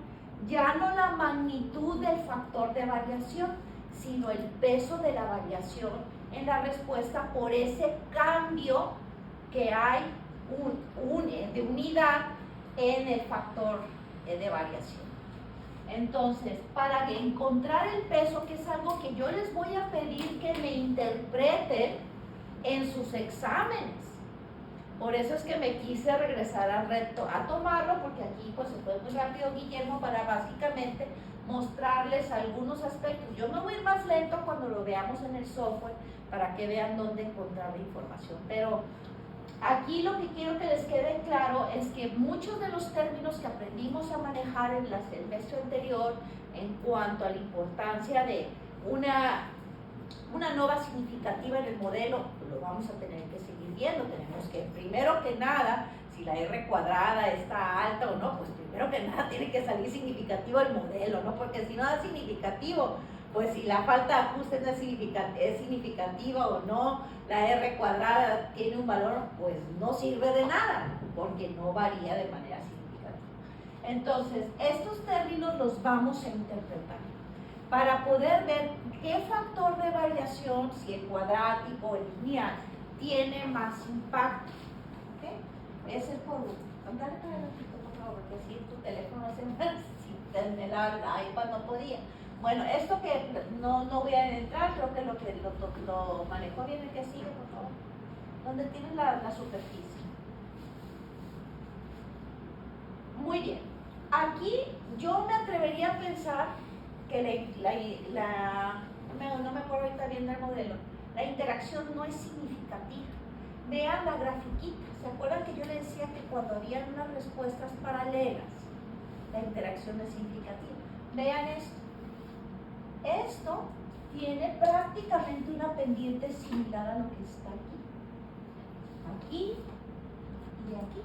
ya no la magnitud del factor de variación, sino el peso de la variación en la respuesta por ese cambio que hay de unidad en el factor de variación. Entonces, para encontrar el peso, que es algo que yo les voy a pedir que me interpreten en sus exámenes. Por eso es que me quise regresar a tomarlo, porque aquí pues se fue muy rápido Guillermo para básicamente mostrarles algunos aspectos. Yo me voy a ir más lento cuando lo veamos en el software para que vean dónde encontrar la información, pero aquí lo que quiero que les quede claro es que muchos de los términos que aprendimos a manejar en el semestre anterior en cuanto a la importancia de una nova significativa en el modelo, pues lo vamos a tener que seguir viendo. Tenemos que, primero que nada, si la R cuadrada está alta o no, pues primero que nada tiene que salir significativo el modelo, ¿no? Porque si no da significativo, pues si la falta de ajuste no es significativa o no, la R cuadrada tiene un valor, pues no sirve de nada, porque no varía de manera significativa. Entonces, estos términos los vamos a interpretar para poder ver qué factor de variación, si el cuadrático o el lineal, tiene más impacto. ¿Okay? Ese es por uno. Dale para adelantito, por favor, porque si tu teléfono se me... Si el iPad no podía. Bueno, esto que no voy a entrar, creo que lo manejó bien el que sigue, por favor. Donde tienes la superficie. Muy bien. Aquí yo me atrevería a pensar que no me acuerdo ahorita bien del modelo, la interacción no es significativa. Vean la grafiquita. ¿Se acuerdan que yo les decía que cuando había unas respuestas paralelas, la interacción es significativa? Vean esto. Esto tiene prácticamente una pendiente similar a lo que está aquí y aquí.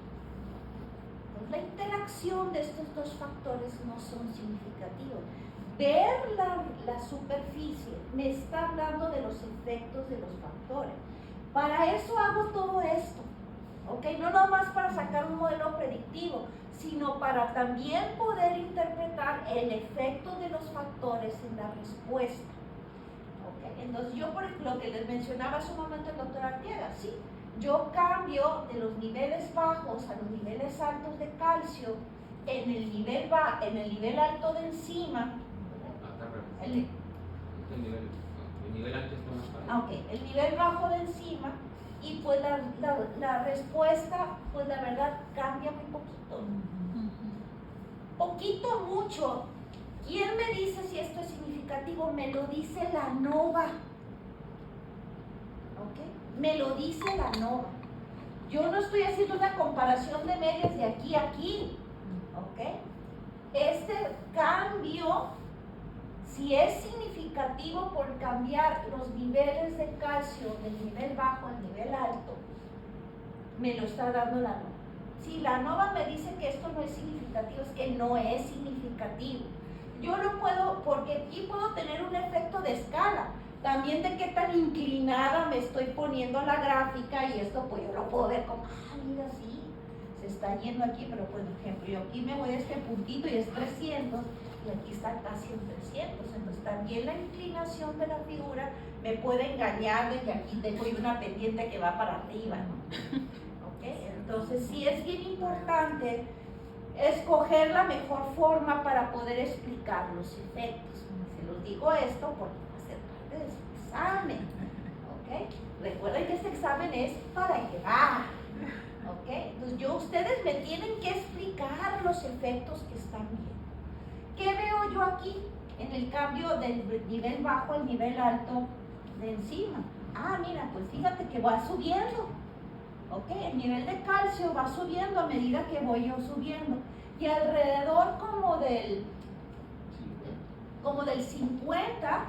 Entonces, la interacción de estos dos factores no son significativos. Ver la superficie me está hablando de los efectos de los factores. Para eso hago todo esto, ¿ok? No nomás para sacar un modelo predictivo, sino para también poder interpretar el efecto de los factores en la respuesta. ¿Okay? Entonces yo, por ejemplo, lo que les mencionaba hace un momento el doctor Arteaga, ¿sí? Yo cambio de los niveles bajos a los niveles altos de calcio en el nivel alto de enzima. El nivel alto está más para ok, el nivel bajo de enzima, y pues la respuesta, pues la verdad cambia muy poquito. Poquito, mucho. ¿Quién me dice si esto es significativo? Me lo dice la ANOVA. ¿Ok? Me lo dice la ANOVA. Yo no estoy haciendo una comparación de medias de aquí a aquí. ¿Ok? Este cambio, si es significativo por cambiar los niveles de calcio del nivel bajo al nivel alto, me lo está dando la ANOVA. Si la ANOVA me dice que esto no es significativo, es que no es significativo. Yo lo puedo, porque aquí puedo tener un efecto de escala, también de qué tan inclinada me estoy poniendo la gráfica, y esto pues yo lo puedo ver como, mira, sí, se está yendo aquí, pero por ejemplo, yo aquí me voy a este puntito y es 300, y aquí está casi en 300, entonces también la inclinación de la figura me puede engañar de que aquí tengo una pendiente que va para arriba, ¿no? ¿Okay? Entonces sí es bien importante escoger la mejor forma para poder explicar los efectos. Se los digo esto porque va a ser parte de su examen, ¿ok? Recuerden que este examen es para llevar, ¿ok? Entonces ustedes me tienen que explicar los efectos que están viendo. ¿Qué veo yo aquí en el cambio del nivel bajo al nivel alto de enzima? Ah, mira, pues fíjate que va subiendo. ¿Ok? El nivel de calcio va subiendo a medida que voy yo subiendo. Y alrededor como del 50,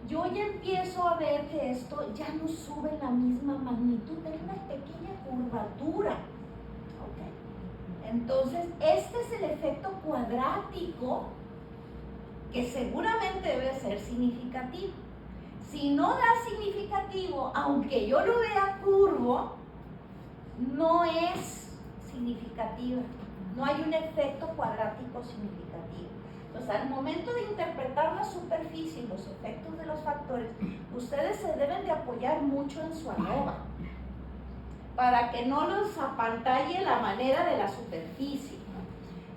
yo ya empiezo a ver que esto ya no sube en la misma magnitud, tiene una pequeña curvatura. ¿Ok? Entonces, este es el efecto cuadrático que seguramente debe ser significativo. Si no da significativo, aunque yo lo vea curvo, no es significativa, no hay un efecto cuadrático significativo. Entonces, al momento de interpretar la superficie y los efectos de los factores, ustedes se deben de apoyar mucho en su ANOVA para que no los apantalle la manera de la superficie.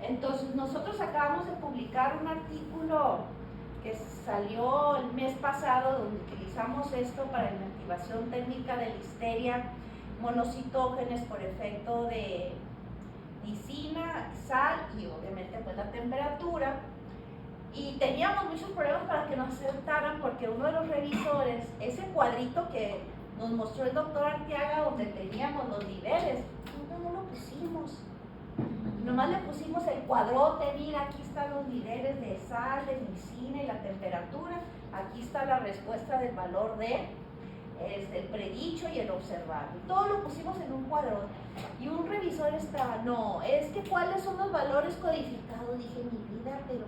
Entonces, nosotros acabamos de publicar un artículo que salió el mes pasado donde utilizamos esto para la inactivación técnica de Listeria monocitógenes por efecto de lisina, sal y obviamente pues la temperatura. Y teníamos muchos problemas para que nos aceptaran porque uno de los revisores, ese cuadrito que nos mostró el doctor Arteaga donde teníamos los niveles, no lo pusimos. Nomás le pusimos el cuadrote, mira, aquí están los niveles de sal, de medicina y la temperatura, aquí está la respuesta del valor de el predicho y el observado. Y todo lo pusimos en un cuadrote. Y un revisor estaba, no, es que cuáles son los valores codificados. Dije, mi vida, pero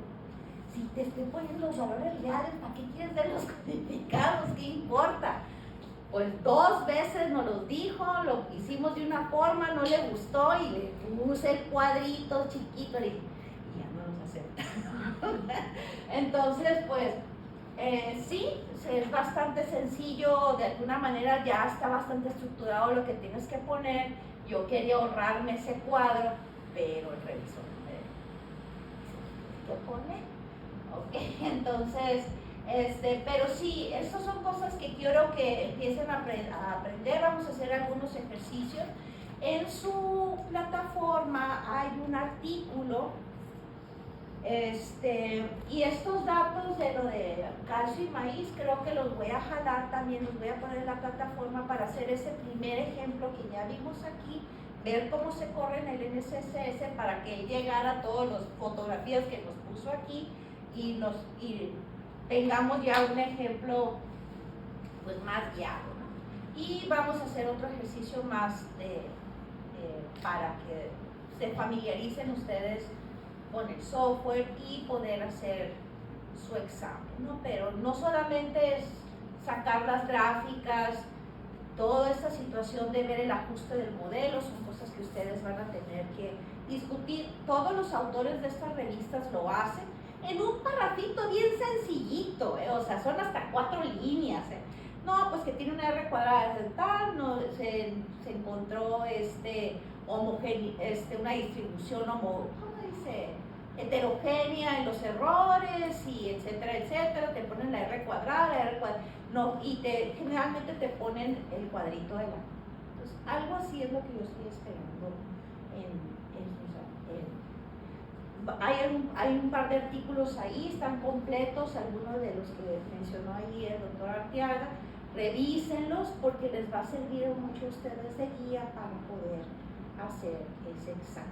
si te estoy poniendo los valores reales, ¿para qué quieres ver los codificados? ¿Qué importa? Pues 2 veces nos los dijo, lo hicimos de una forma, no le gustó y le puse el cuadrito chiquito y ya no nos aceptaron. Entonces, pues, sí, es bastante sencillo, de alguna manera ya está bastante estructurado lo que tienes que poner. Yo quería ahorrarme ese cuadro, pero el revisor ¿qué pone? Ok, entonces, pero sí, estas son cosas que quiero que empiecen a aprender. Vamos a hacer algunos ejercicios. En su plataforma hay un artículo, y estos datos de lo de calcio y maíz, creo que los voy a jalar también, los voy a poner en la plataforma para hacer ese primer ejemplo que ya vimos aquí, ver cómo se corre en el NSSS para que él llegara a todas las fotografías que nos puso aquí y tengamos ya un ejemplo pues más guiado, ¿no? Y vamos a hacer otro ejercicio más para que se familiaricen ustedes con el software y poder hacer su examen, ¿no? Pero no solamente es sacar las gráficas, toda esta situación de ver el ajuste del modelo, son cosas que ustedes van a tener que discutir. Todos los autores de estas revistas lo hacen en un parrafito bien sencillito, o sea, son hasta 4 líneas. No, pues que tiene una R cuadrada de tal, no, se encontró una distribución heterogénea en los errores y etcétera, etcétera. Te ponen la R cuadrada, no, y generalmente te ponen el cuadrito de la. Entonces, algo así es lo que yo estoy esperando hay un par de artículos ahí, están completos, algunos de los que mencionó ahí el doctor Arteaga. Revísenlos porque les va a servir mucho a ustedes de guía para poder hacer ese examen.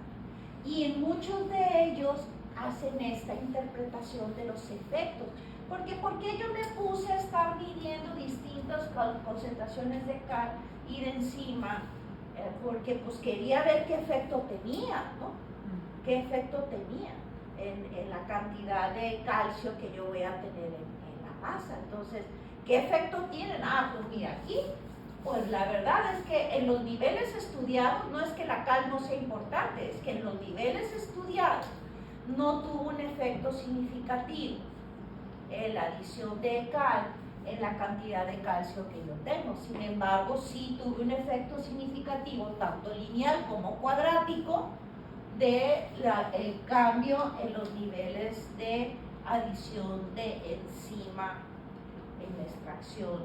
Y en muchos de ellos hacen esta interpretación de los efectos. Porque yo me puse a estar midiendo distintas concentraciones de cal y de enzima, porque pues quería ver qué efecto tenía, ¿no? ¿Qué efecto tenía en la cantidad de calcio que yo voy a tener en la masa? Entonces, ¿qué efecto tienen? Pues mira, aquí, pues la verdad es que en los niveles estudiados, no es que la cal no sea importante, es que en los niveles estudiados no tuvo un efecto significativo en la adición de cal en la cantidad de calcio que yo tengo. Sin embargo, sí tuve un efecto significativo, tanto lineal como cuadrático, el cambio en los niveles de adición de enzima en la extracción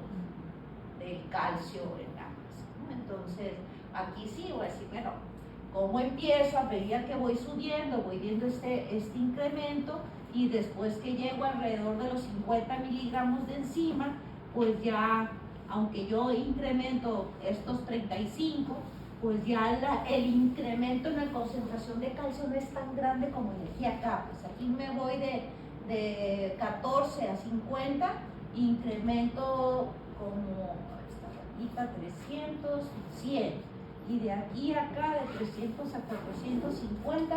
del calcio en la masa, ¿no? Entonces, aquí sí voy a decir, bueno, ¿cómo empiezo? A medida que voy subiendo, voy viendo este incremento, y después que llego alrededor de los 50 miligramos de enzima, pues ya, aunque yo incremento estos 35, pues ya el incremento en la concentración de calcio no es tan grande como elegí acá. Pues aquí me voy de 14 a 50, incremento como esta rayita 300, 100. Y de aquí a acá de 300 a 450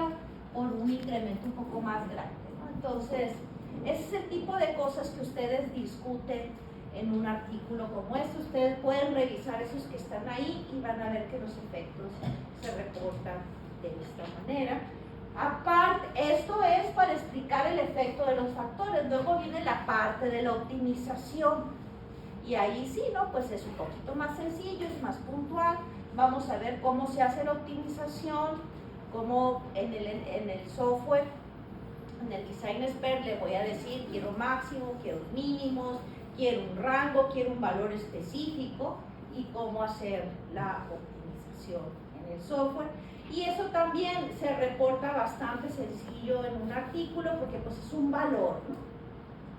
por un incremento un poco más grande, ¿no? Entonces, ese es el tipo de cosas que ustedes discuten en un artículo como este. Ustedes pueden revisar esos que están ahí y van a ver que los efectos se reportan de esta manera. Aparte, esto es para explicar el efecto de los factores. Luego viene la parte de la optimización. Y ahí sí, ¿no? Pues es un poquito más sencillo, es más puntual. Vamos a ver cómo se hace la optimización, cómo en el software, en el Design Expert le voy a decir, quiero máximo, quiero mínimos, quiero un rango, quiero un valor específico, y cómo hacer la optimización en el software. Y eso también se reporta bastante sencillo en un artículo porque pues es un valor, ¿no?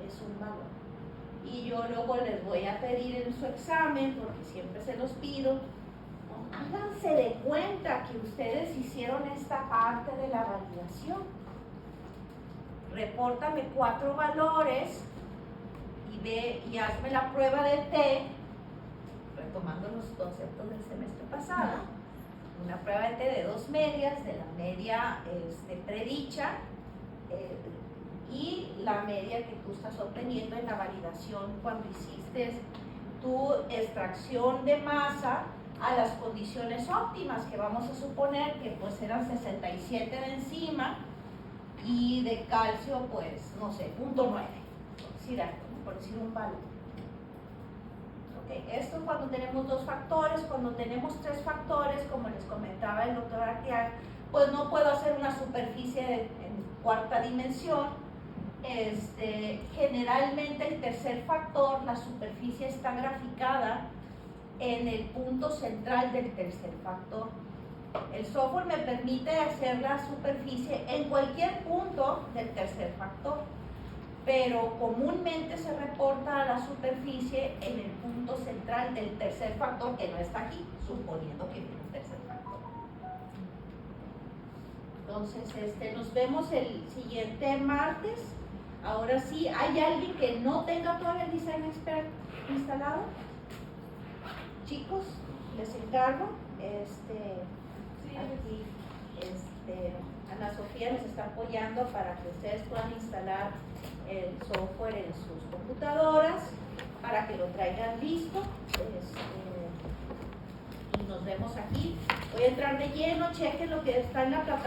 Es un valor. Y yo luego les voy a pedir en su examen, porque siempre se los pido, ¿no? Háganse de cuenta que ustedes hicieron esta parte de la validación. Repórtame 4 valores y hazme la prueba de T, retomando los conceptos del semestre pasado, una prueba de T de 2 medias, de la media predicha y la media que tú estás obteniendo en la validación cuando hiciste tu extracción de masa a las condiciones óptimas, que vamos a suponer que pues eran 67 de enzima y de calcio pues no sé, 0.9, por decir algo, ¿no? Por decir un valor. Okay. Esto cuando tenemos 2 factores. Cuando tenemos 3 factores, como les comentaba el doctor Arteaga, pues no puedo hacer una superficie en 4ª dimensión. Generalmente el tercer factor, la superficie está graficada en el punto central del tercer factor. El software me permite hacer la superficie en cualquier punto del tercer factor, pero comúnmente se reporta la superficie en el punto central del tercer factor, que no está aquí, suponiendo que viene un tercer factor. Entonces, nos vemos el siguiente martes. Ahora sí, ¿hay alguien que no tenga todavía el Design Expert instalado? Chicos, les encargo. Aquí, Ana Sofía nos está apoyando para que ustedes puedan instalar el software en sus computadoras, para que lo traigan listo. Y nos vemos aquí. Voy a entrar de lleno, chequen lo que está en la plataforma.